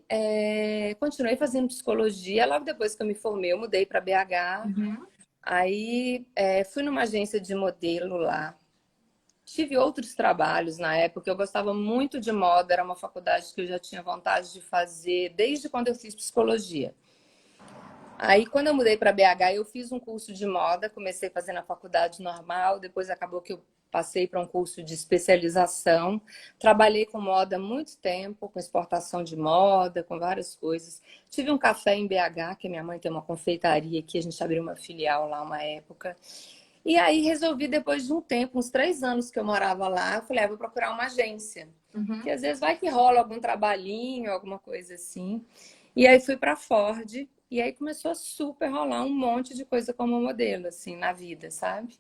continuei fazendo psicologia. Logo depois que eu me formei, eu mudei para BH. Uhum. Aí, fui numa agência de modelo lá. Tive outros trabalhos na época. Eu gostava muito de moda. Era uma faculdade que eu já tinha vontade de fazer desde quando eu fiz psicologia. Aí, quando eu mudei para BH, eu fiz um curso de moda. Comecei fazendo a faculdade normal. Depois acabou que eu passei para um curso de especialização. Trabalhei com moda há muito tempo, com exportação de moda, com várias coisas. Tive um café em BH, que minha mãe tem uma confeitaria aqui. A gente abriu uma filial lá uma época. E aí resolvi, depois de um tempo, uns 3 anos que eu morava lá, eu falei, vou procurar uma agência. Uhum. Que às vezes vai que rola algum trabalhinho, alguma coisa assim. E aí fui para a Ford, e aí começou a super rolar um monte de coisa como modelo, assim, na vida, sabe?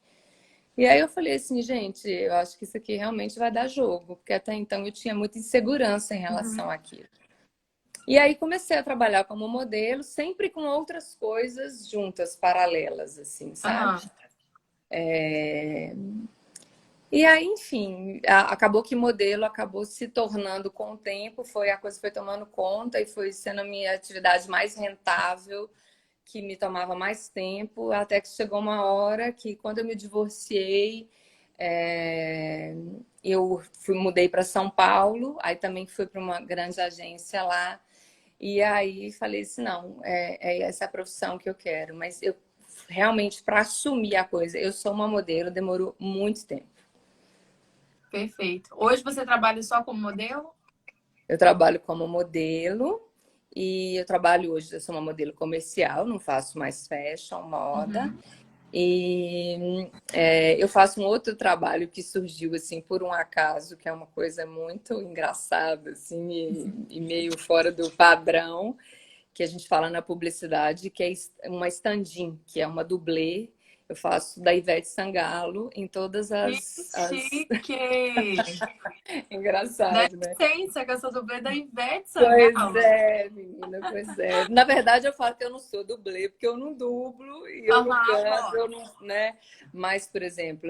E aí eu falei assim, gente, eu acho que isso aqui realmente vai dar jogo, porque até então eu tinha muita insegurança em relação Uhum. àquilo. E aí comecei a trabalhar como modelo, sempre com outras coisas juntas, paralelas, assim, sabe? Aham. E aí, enfim, acabou que modelo acabou se tornando com o tempo, a coisa foi tomando conta e foi sendo a minha atividade mais rentável, que me tomava mais tempo, até que chegou uma hora que quando eu me divorciei, eu mudei para São Paulo, aí também fui para uma grande agência lá, e aí falei assim, não, é essa a profissão que eu quero, mas eu realmente, para assumir a coisa, eu sou uma modelo, demorou muito tempo. Perfeito. Hoje você trabalha só como modelo? Eu trabalho como modelo e eu trabalho hoje, eu sou uma modelo comercial, não faço mais fashion, moda. Uhum. E eu faço um outro trabalho que surgiu assim por um acaso, que é uma coisa muito engraçada assim, e meio fora do padrão, que a gente fala na publicidade, que é uma stand-in, que é uma dublê. Eu faço da Ivete Sangalo em todas Que as... chique! Dá Engraçado, né? licença, que eu sou dublê da Ivete Pois Sangalo. é, menina, pois é. Na verdade, eu falo que eu não sou dublê, porque eu não dublo e eu não Aham, canto, eu lógico. não, né? Mas, por exemplo,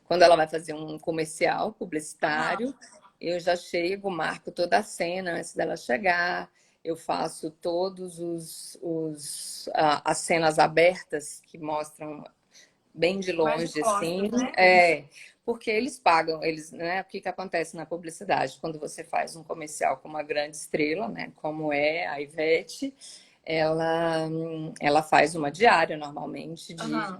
quando ela vai fazer um comercial Aham. publicitário, eu já chego, marco toda a cena antes dela chegar, eu faço todos as cenas abertas que mostram bem de Mais de longe, assim, costas, né? porque eles pagam, né? O que que acontece na publicidade? Quando você faz um comercial com uma grande estrela, né? Como é a Ivete, ela faz uma diária normalmente Aham.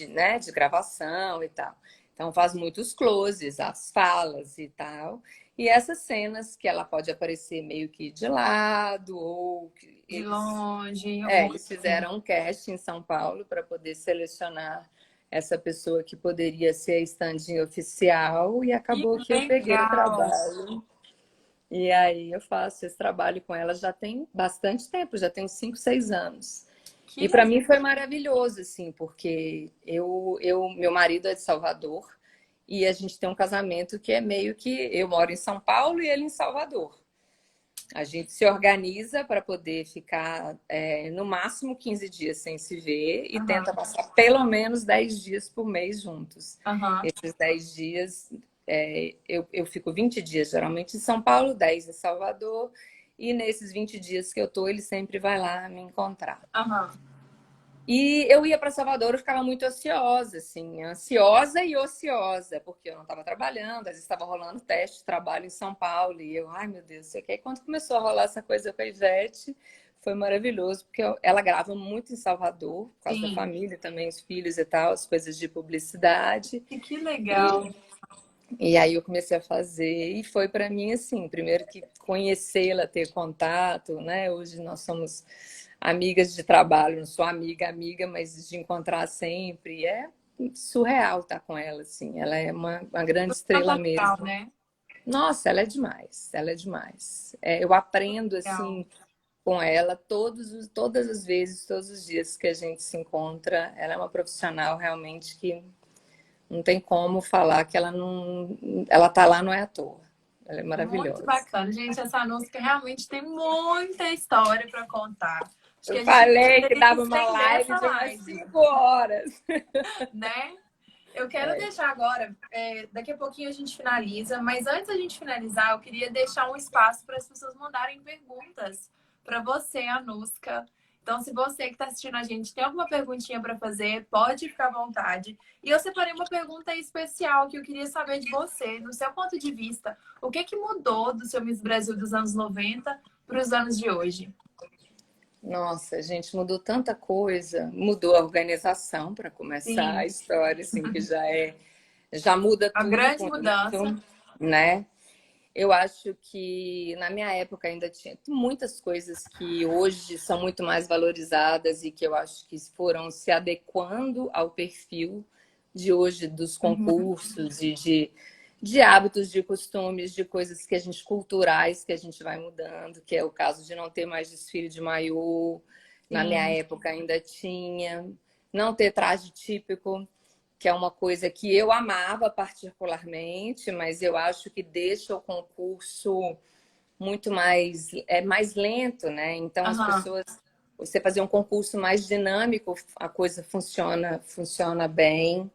né, de gravação e tal. Então faz muitos closes, as falas e tal. E essas cenas que ela pode aparecer meio que de lado, ou que De eles longe. eles fizeram um casting em São Paulo para poder selecionar essa pessoa que poderia ser a stand-in oficial e Que acabou que eu peguei o legal! trabalho. E aí eu faço esse trabalho com ela já tem bastante tempo, já tem uns 5, 6 anos. Que E para legal! mim foi maravilhoso, assim, porque meu marido é de Salvador e a gente tem um casamento que é meio que eu moro em São Paulo e ele em Salvador. A gente se organiza para poder ficar no máximo 15 dias sem se ver e tenta Aham. passar pelo menos 10 dias por mês juntos. Aham. Esses 10 dias, eu fico 20 dias geralmente em São Paulo, 10 em Salvador, e nesses 20 dias que eu tô, ele sempre vai lá me encontrar. Aham. E eu ia para Salvador, eu ficava muito ansiosa, assim, ansiosa e ociosa, porque eu não estava trabalhando, às vezes estava rolando teste de trabalho em São Paulo, e eu, ai meu Deus, sei que. Aí quando começou a rolar essa coisa com a Ivete, foi maravilhoso, porque ela grava muito em Salvador, por causa da Sim. família também, os filhos e tal, as coisas de publicidade. E que E, legal! e aí eu comecei a fazer, e foi para mim assim, primeiro que conhecê-la, ter contato, né? Hoje nós somos amigas de trabalho, não sou amiga, amiga, mas de encontrar sempre. É surreal estar com ela, assim. Ela é uma grande estrela Legal, mesmo. né? Nossa, ela é demais, ela é demais. Eu aprendo, Legal. assim, com ela todas as vezes, todos os dias que a gente se encontra. Ela é uma profissional realmente que Não tem como falar que ela não, ela tá lá não é à toa. Ela é Muito maravilhosa. bacana. Gente, essa música realmente tem muita história para contar. Acho que Eu a gente falei que teria que dava uma estender live essa de umas live, 5 horas. né? Eu quero É. deixar agora, daqui a pouquinho a gente finaliza, mas antes da gente finalizar, eu queria deixar um espaço para as pessoas mandarem perguntas para você, Anuska. Então, se você que está assistindo a gente tem alguma perguntinha para fazer, pode ficar à vontade. E eu separei uma pergunta especial que eu queria saber de você, no seu ponto de vista, o que que mudou do seu Miss Brasil dos anos 90 para os anos de hoje? Nossa, gente, mudou tanta coisa. Mudou a organização, para começar a Sim, história, assim, que já muda a tudo grande com isso, mudança. né? Eu acho que na minha época ainda tinha muitas coisas que hoje são muito mais valorizadas e que eu acho que foram se adequando ao perfil de hoje dos Uhum, concursos e de hábitos, de costumes, de coisas que a gente culturais que a gente vai mudando, que é o caso de não ter mais desfile de maiô. Na minha sim. época ainda tinha, não ter traje típico, que é uma coisa que eu amava particularmente, mas eu acho que deixa o concurso muito mais lento, né? Então as Aham. pessoas, você fazer um concurso mais dinâmico, a coisa funciona bem.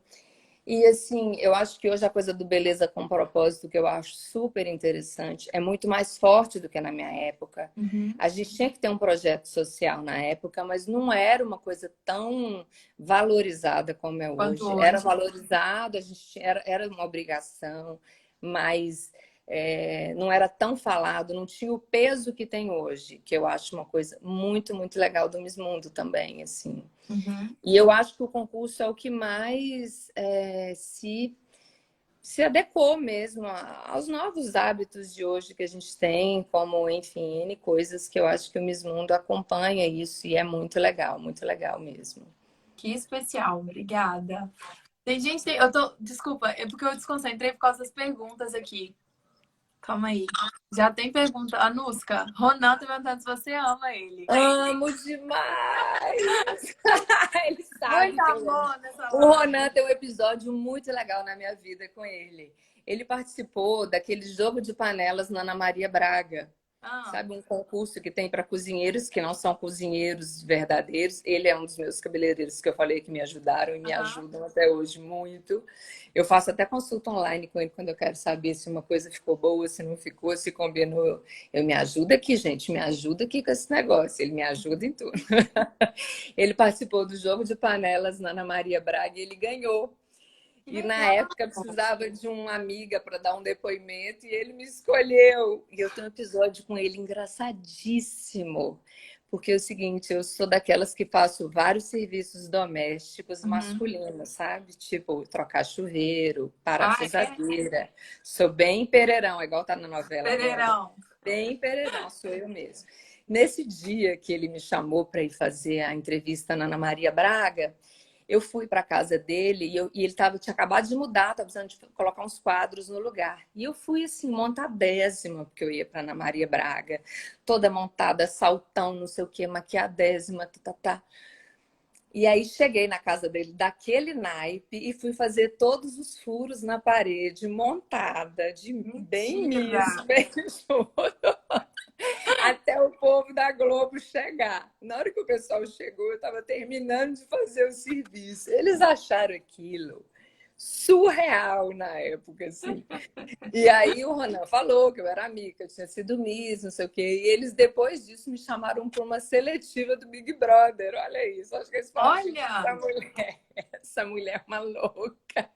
E assim, eu acho que hoje a coisa do beleza com propósito, que eu acho super interessante, é muito mais forte do que na minha época. Uhum. A gente tinha que ter um projeto social na época, mas não era uma coisa tão valorizada como é Quanto hoje. Era hoje. valorizado, era uma obrigação, mas não era tão falado, não tinha o peso que tem hoje, que eu acho uma coisa muito, muito legal do Miss Mundo também, assim. Uhum. E eu acho que o concurso é o que mais se adequou mesmo aos novos hábitos de hoje que a gente tem, como, enfim, N coisas que eu acho que o Miss Mundo acompanha isso e é muito legal mesmo. Que especial, obrigada. Tem gente, eu tô, desculpa, é porque eu desconcentrei por causa das perguntas aqui. Calma aí. Já tem pergunta. Anuska, Ronan tá perguntando se você ama ele. Amo demais! Ele sabe Muito que eu amo. amor nessa O Ronan live. tem um episódio muito legal na minha vida com ele. Ele participou daquele jogo de panelas na Ana Maria Braga. Ah, Sabe, um concurso que tem para cozinheiros que não são cozinheiros verdadeiros. Ele é um dos meus cabeleireiros que eu falei que me ajudaram e me aham. ajudam até hoje muito. Eu faço até consulta online com ele quando eu quero saber se uma coisa ficou boa, se não ficou, se combinou. Eu me ajuda aqui, gente, me ajuda aqui com esse negócio. Ele me ajuda em tudo. Ele participou do jogo de panelas na Ana Maria Braga e ele ganhou. Que E na legal. época eu precisava de uma amiga para dar um depoimento e ele me escolheu. E eu tenho um episódio com ele engraçadíssimo. Porque é o seguinte, eu sou daquelas que faço vários serviços domésticos Uhum. masculinos, sabe? Tipo, trocar chuveiro, Ah, é? parafusadeira. Sou bem pereirão, igual tá na novela agora. Pereirão. Bem pereirão, sou eu mesmo. Nesse dia que ele me chamou para ir fazer a entrevista na Ana Maria Braga, eu fui para casa dele e ele tinha acabado de mudar, estava precisando de colocar uns quadros no lugar. E eu fui assim, montadésima, porque eu ia para Ana Maria Braga, toda montada, saltão, não sei o quê, maquiadésima, tá, tá, tá. E aí cheguei na casa dele daquele naipe e fui fazer todos os furos na parede, montada, de bem Mentira. miss, bem juro, até o povo da Globo chegar. Na hora que o pessoal chegou, eu estava terminando de fazer o serviço. Eles acharam aquilo surreal na época, assim. E aí o Ronan falou que eu era amiga, que eu tinha sido Miss, não sei o quê. E eles, depois disso, me chamaram para uma seletiva do Big Brother. Olha isso. Acho que eles falaram, gente, Olha, essa mulher é uma louca.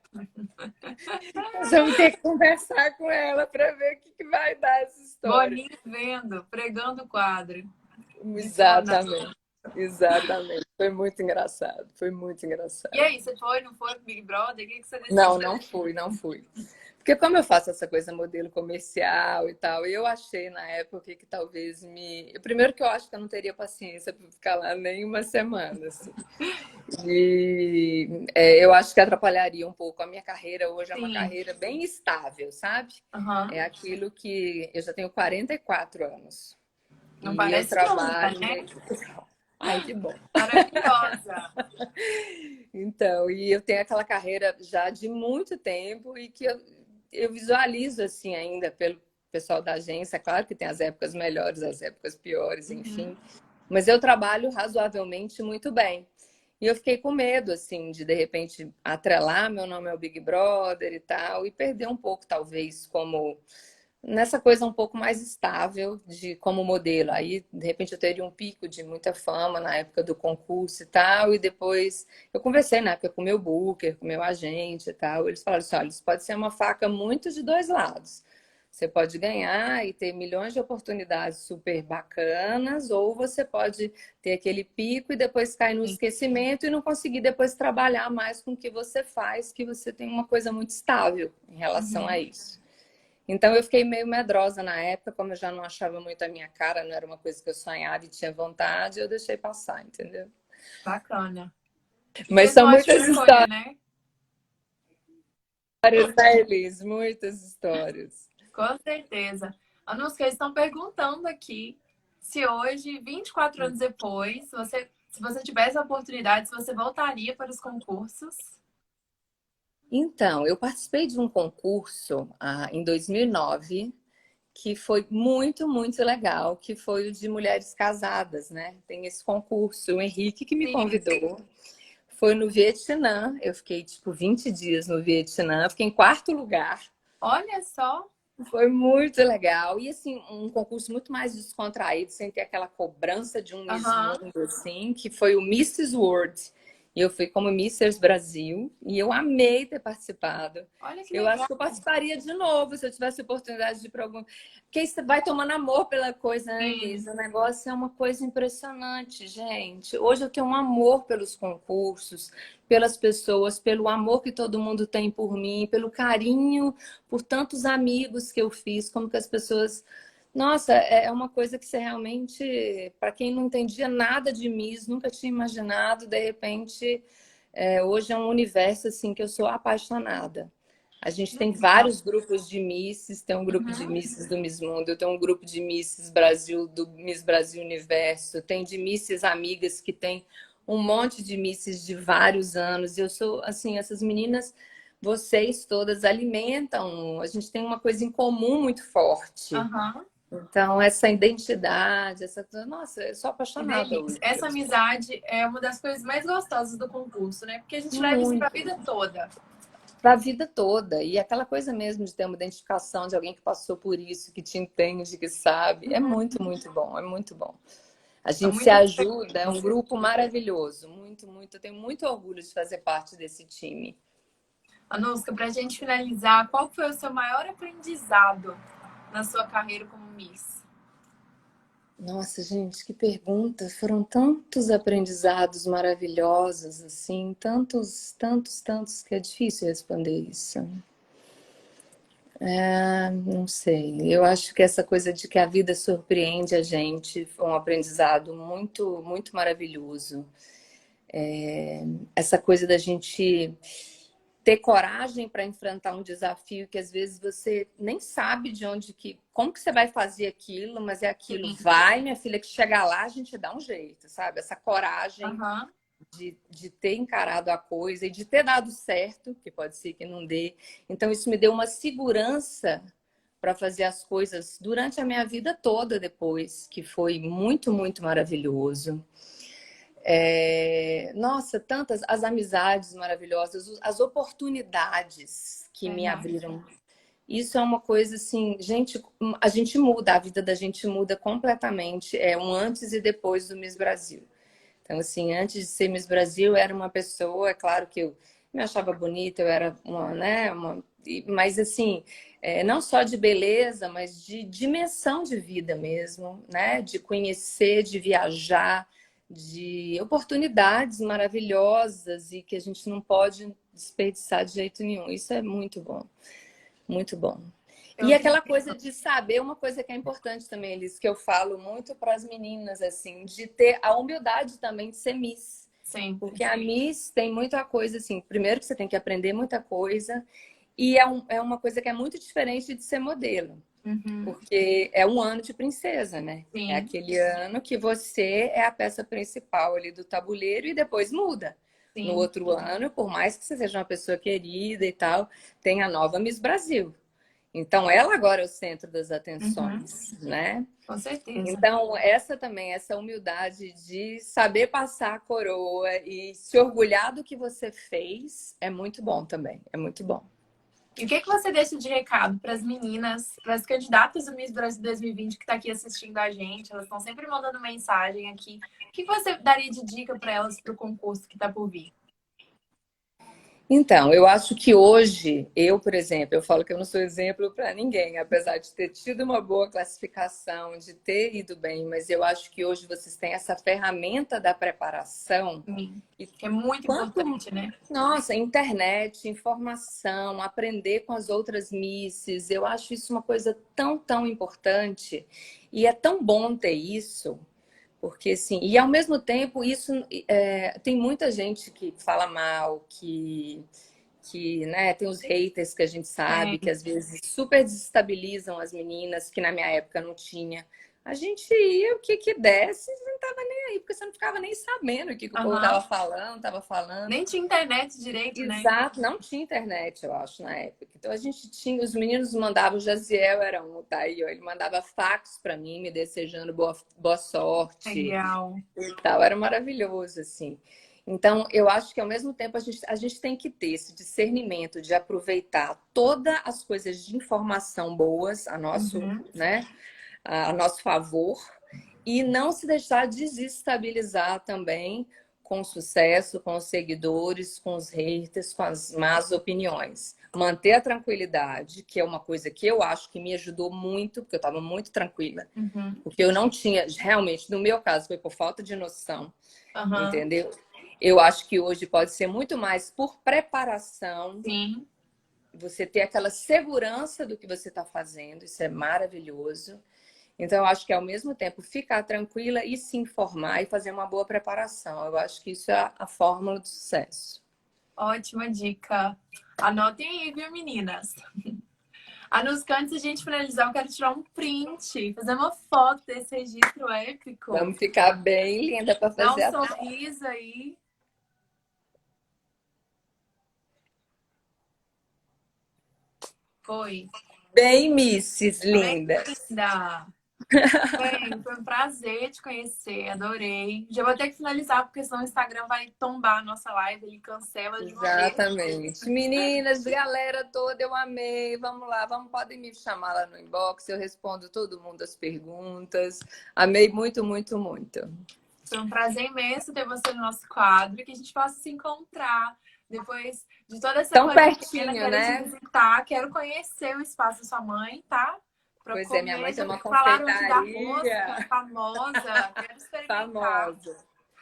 Nós vamos ter que conversar com ela para ver o que vai dar essa história. Boninho vendo, pregando o quadro. Impressionante. Exatamente. Exatamente. Foi muito engraçado. Foi muito E engraçado. aí, você foi, não foi pro Big Brother? O que que você Não, decidiu? não fui, não fui. Porque como eu faço essa coisa modelo comercial e tal, eu achei na época que talvez me. Primeiro que eu acho que eu não teria paciência para ficar lá nem uma semana, assim. E eu acho que atrapalharia um pouco. A minha carreira hoje é uma Sim. carreira bem estável, sabe? Aham. É aquilo que eu já tenho 44 anos. Não E eu parece nunca, trabalho. né? Ai, que bom. Maravilhosa. Então, e eu tenho aquela carreira já de muito tempo e que eu visualizo assim ainda pelo pessoal da agência. É claro que tem as épocas melhores, as épocas piores, Uhum. enfim. Mas eu trabalho razoavelmente muito bem. E eu fiquei com medo, assim, de repente atrelar meu nome ao Big Brother e tal, e perder um pouco, talvez, como nessa coisa um pouco mais estável de como modelo. Aí, de repente, eu teria um pico de muita fama na época do concurso e tal, e depois eu conversei na época com o meu booker, com o meu agente e tal. Eles falaram assim: olha, isso pode ser uma faca muito de dois lados. Você pode ganhar e ter milhões de oportunidades super bacanas, ou você pode ter aquele pico e depois cair no Sim. esquecimento e não conseguir depois trabalhar mais com o que você faz, que você tem uma coisa muito estável em relação a Uhum. isso. Então eu fiquei meio medrosa na época, como eu já não achava muito a minha cara, não era uma coisa que eu sonhava e tinha vontade, eu deixei passar, entendeu? Bacana. E Mas fez são uma ótima muitas escolha, histórias, né? né, Elis? Muitas histórias. Com certeza. Anuska, eles estão perguntando aqui se hoje, 24 anos depois, se você tivesse a oportunidade, se você voltaria para os concursos. Então, eu participei de um concurso em 2009 que foi muito, muito legal, que foi o de mulheres casadas, né? Tem esse concurso, o Henrique que me Sim. convidou. Foi no Vietnã, eu fiquei tipo 20 dias no Vietnã, fiquei em quarto lugar. Olha só. Foi muito legal. E assim, um concurso muito mais descontraído, sem ter aquela cobrança de um Miss Aham. Mundo, assim, que foi o Mrs. World. E eu fui como Mrs. Brasil e eu amei ter participado. Olha que Eu acho legal. que eu participaria de novo se eu tivesse oportunidade de ir para algum. Porque aí você vai tomando amor pela coisa, né, Sim. Elisa? O negócio é uma coisa impressionante, gente. Hoje eu tenho um amor pelos concursos, pelas pessoas, pelo amor que todo mundo tem por mim, pelo carinho por tantos amigos que eu fiz, como que as pessoas. Nossa, é uma coisa que você realmente, para quem não entendia nada de Miss, nunca tinha imaginado, de repente, hoje é um universo assim que eu sou apaixonada. A gente tem Legal. vários grupos de Misses, tem um grupo de Uhum. Misses do Miss Mundo, eu tenho um grupo de Misses Brasil, do Miss Brasil Universo, tem de Misses amigas que tem um monte de Misses de vários anos. Eu sou, assim, essas meninas, vocês todas alimentam, a gente tem uma coisa em comum muito forte. Aham. Então, essa identidade, essa coisa, nossa, eu sou Que apaixonada delícia. hoje Essa pelos amizade é uma das coisas mais gostosas do concurso, né? Porque a gente leva isso para a muito. vida toda. Para a vida toda. E aquela coisa mesmo de ter uma identificação de alguém que passou por isso, que te entende, que sabe, é Uhum. muito, muito bom, é muito bom. A São gente se muitas ajuda, é um experiências. grupo maravilhoso, muito, muito. Eu tenho muito orgulho de fazer parte desse time. Anuska, para a gente finalizar, qual foi o seu maior aprendizado na sua carreira como Miss? Nossa, gente, que pergunta! Foram tantos aprendizados maravilhosos, assim, tantos, tantos, tantos, que é difícil responder isso. Não sei. Eu acho que essa coisa de que a vida surpreende a gente foi um aprendizado muito, muito maravilhoso. Essa coisa da gente ter coragem para enfrentar um desafio que às vezes você nem sabe de onde que, como que você vai fazer aquilo, mas é aquilo. Sim. Vai, minha filha, que chegar lá a gente dá um jeito, sabe? Essa coragem Aham. de ter encarado a coisa e de ter dado certo, que pode ser que não dê. Então, isso me deu uma segurança para fazer as coisas durante a minha vida toda depois, que foi muito, muito maravilhoso. Nossa, tantas as amizades maravilhosas, as oportunidades que me Verdade. abriram. Isso é uma coisa assim, gente, a gente muda, a vida da gente muda completamente. É um antes e depois do Miss Brasil. Então, assim, antes de ser Miss Brasil, eu era uma pessoa, é claro que eu me achava bonita, eu era uma, né, mas assim, não só de beleza, mas de dimensão de vida mesmo, né? De conhecer, de viajar, de oportunidades maravilhosas e que a gente não pode desperdiçar de jeito nenhum. Isso é muito bom, muito bom. Eu E aquela acredito. coisa de saber uma coisa que é importante também, Elis, que eu falo muito para as meninas, assim, de ter a humildade também de ser Miss. Sempre. Porque a Miss tem muita coisa, assim, primeiro que você tem que aprender muita coisa, e é uma coisa que é muito diferente de ser modelo. Uhum. Porque é um ano de princesa, né? É Sim. aquele ano que você é a peça principal ali do tabuleiro e depois muda. no Sim. outro ano, por mais que você seja uma pessoa querida e tal, tem a nova Miss Brasil. Então, ela agora é o centro das Uhum. atenções, né? Com certeza. Então, essa também, essa humildade de saber passar a coroa e se orgulhar do que você fez, é muito bom também, é muito bom. E o que você deixa de recado para as meninas, para as candidatas do Miss Brasil 2020 que está aqui assistindo a gente? Elas estão sempre mandando mensagem aqui. O que você daria de dica para elas para o concurso que está por vir? Então, eu acho que hoje, eu, por exemplo, eu falo que eu não sou exemplo para ninguém, apesar de ter tido uma boa classificação, de ter ido bem, mas eu acho que hoje vocês têm essa ferramenta da preparação. Sim, E que é muito quanto, importante, né? nossa, internet, informação, aprender com as outras misses, eu acho isso uma coisa tão, tão importante. E é tão bom ter isso. Porque, assim, e ao mesmo tempo, isso tem muita gente que fala mal, né, tem os haters que a gente sabe, que Tem. às vezes super desestabilizam as meninas, que na minha época não tinha. A gente ia, o que que desse, não tava nem aí, porque você não ficava nem sabendo o que que o povo Aham. tava falando. Nem tinha internet direito, né? Exato, não tinha internet, eu acho, na época. Então a gente tinha, os meninos mandavam, o Jaziel era um, tá aí, ó, ele mandava fax para mim, me desejando boa sorte Legal. e tal, era maravilhoso, assim. Então, eu acho que ao mesmo tempo a gente tem que ter esse discernimento de aproveitar todas as coisas de informação boas Uhum. né, a nosso favor e não se deixar desestabilizar também com o sucesso, com os seguidores, com os haters, com as más opiniões. Manter a tranquilidade, que é uma coisa que eu acho que me ajudou muito, porque eu estava muito tranquila. Uhum. Porque eu não tinha, realmente, no meu caso, foi por falta de noção, Aham. entendeu? Eu acho que hoje pode ser muito mais por preparação, Sim. você ter aquela segurança do que você está fazendo, isso é maravilhoso. Então, eu acho que ao mesmo tempo ficar tranquila e se informar e fazer uma boa preparação. Eu acho que isso é a fórmula do sucesso. Ótima dica. Anotem aí, viu, meninas? Anusca, antes de a gente finalizar, eu quero tirar um print, fazer uma foto desse registro épico. Vamos ficar bem linda para Dá um fazer a foto. sorriso aí. Foi. Bem, Misses Bem lindas. linda. Bem, foi um prazer te conhecer, adorei. Já vou ter que finalizar, porque senão o Instagram vai tombar a nossa live, ele cancela de uma vez. Exatamente. Meninas, galera toda, eu amei. Vamos lá, podem me chamar lá no inbox, eu respondo todo mundo as perguntas. Amei muito, muito, muito. Foi um prazer imenso ter você no nosso quadro, que a gente possa se encontrar depois de toda essa Tão quarentena, pertinho, quero te né? visitar, quero conhecer o espaço da sua mãe, tá? Para Pois é, minha mãe comer, tem já uma falaram aqui da rosca confeitaria famosa, quero experimentar. famosa.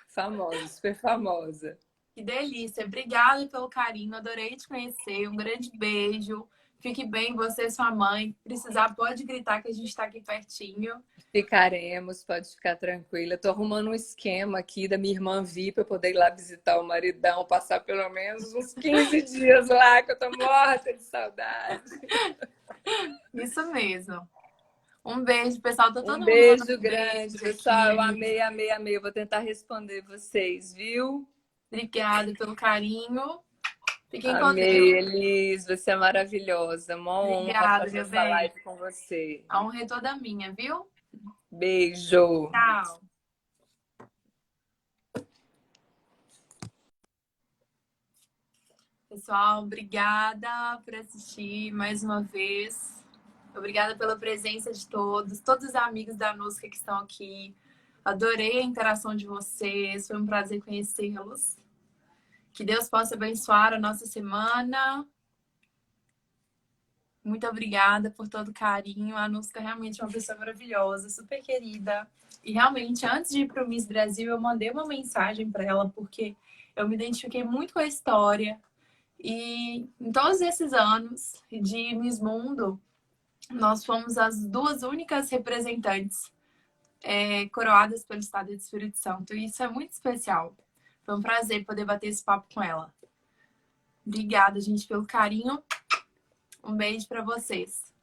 Famosa, super famosa. Que delícia. Obrigada pelo carinho. Adorei te conhecer. Um grande beijo. Fique bem, você e sua mãe. Precisar, pode gritar que a gente está aqui pertinho. Ficaremos, pode ficar tranquila. Estou arrumando um esquema aqui da minha irmã vir para eu poder ir lá visitar o maridão, passar pelo menos uns 15 dias lá, que eu tô morta de saudade. Isso mesmo. Um beijo, pessoal. Tá Um todo mundo mandando beijo grande, beijo pessoal. Eu aqui. amei, amei, amei. Eu vou tentar responder vocês, viu? Obrigada pelo carinho. Fiquem com Deus. Amei, Elis. Você é maravilhosa. Uma honra Obrigada, fazer meu essa bem. live com você. A honra é toda minha, viu? Beijo. Tchau. Pessoal, obrigada por assistir mais uma vez. Obrigada pela presença de todos os amigos da Nusca que estão aqui. Adorei a interação de vocês, foi um prazer conhecê-los. Que Deus possa abençoar a nossa semana. Muito obrigada por todo o carinho. A Nusca realmente é uma pessoa maravilhosa, super querida. E realmente, antes de ir para o Miss Brasil, eu mandei uma mensagem para ela, porque eu me identifiquei muito com a história. E em todos esses anos de Miss Mundo, nós fomos as duas únicas representantes coroadas pelo Estado de Espírito Santo. E isso é muito especial. Foi um prazer poder bater esse papo com ela. Obrigada, gente, pelo carinho. Um beijo para vocês.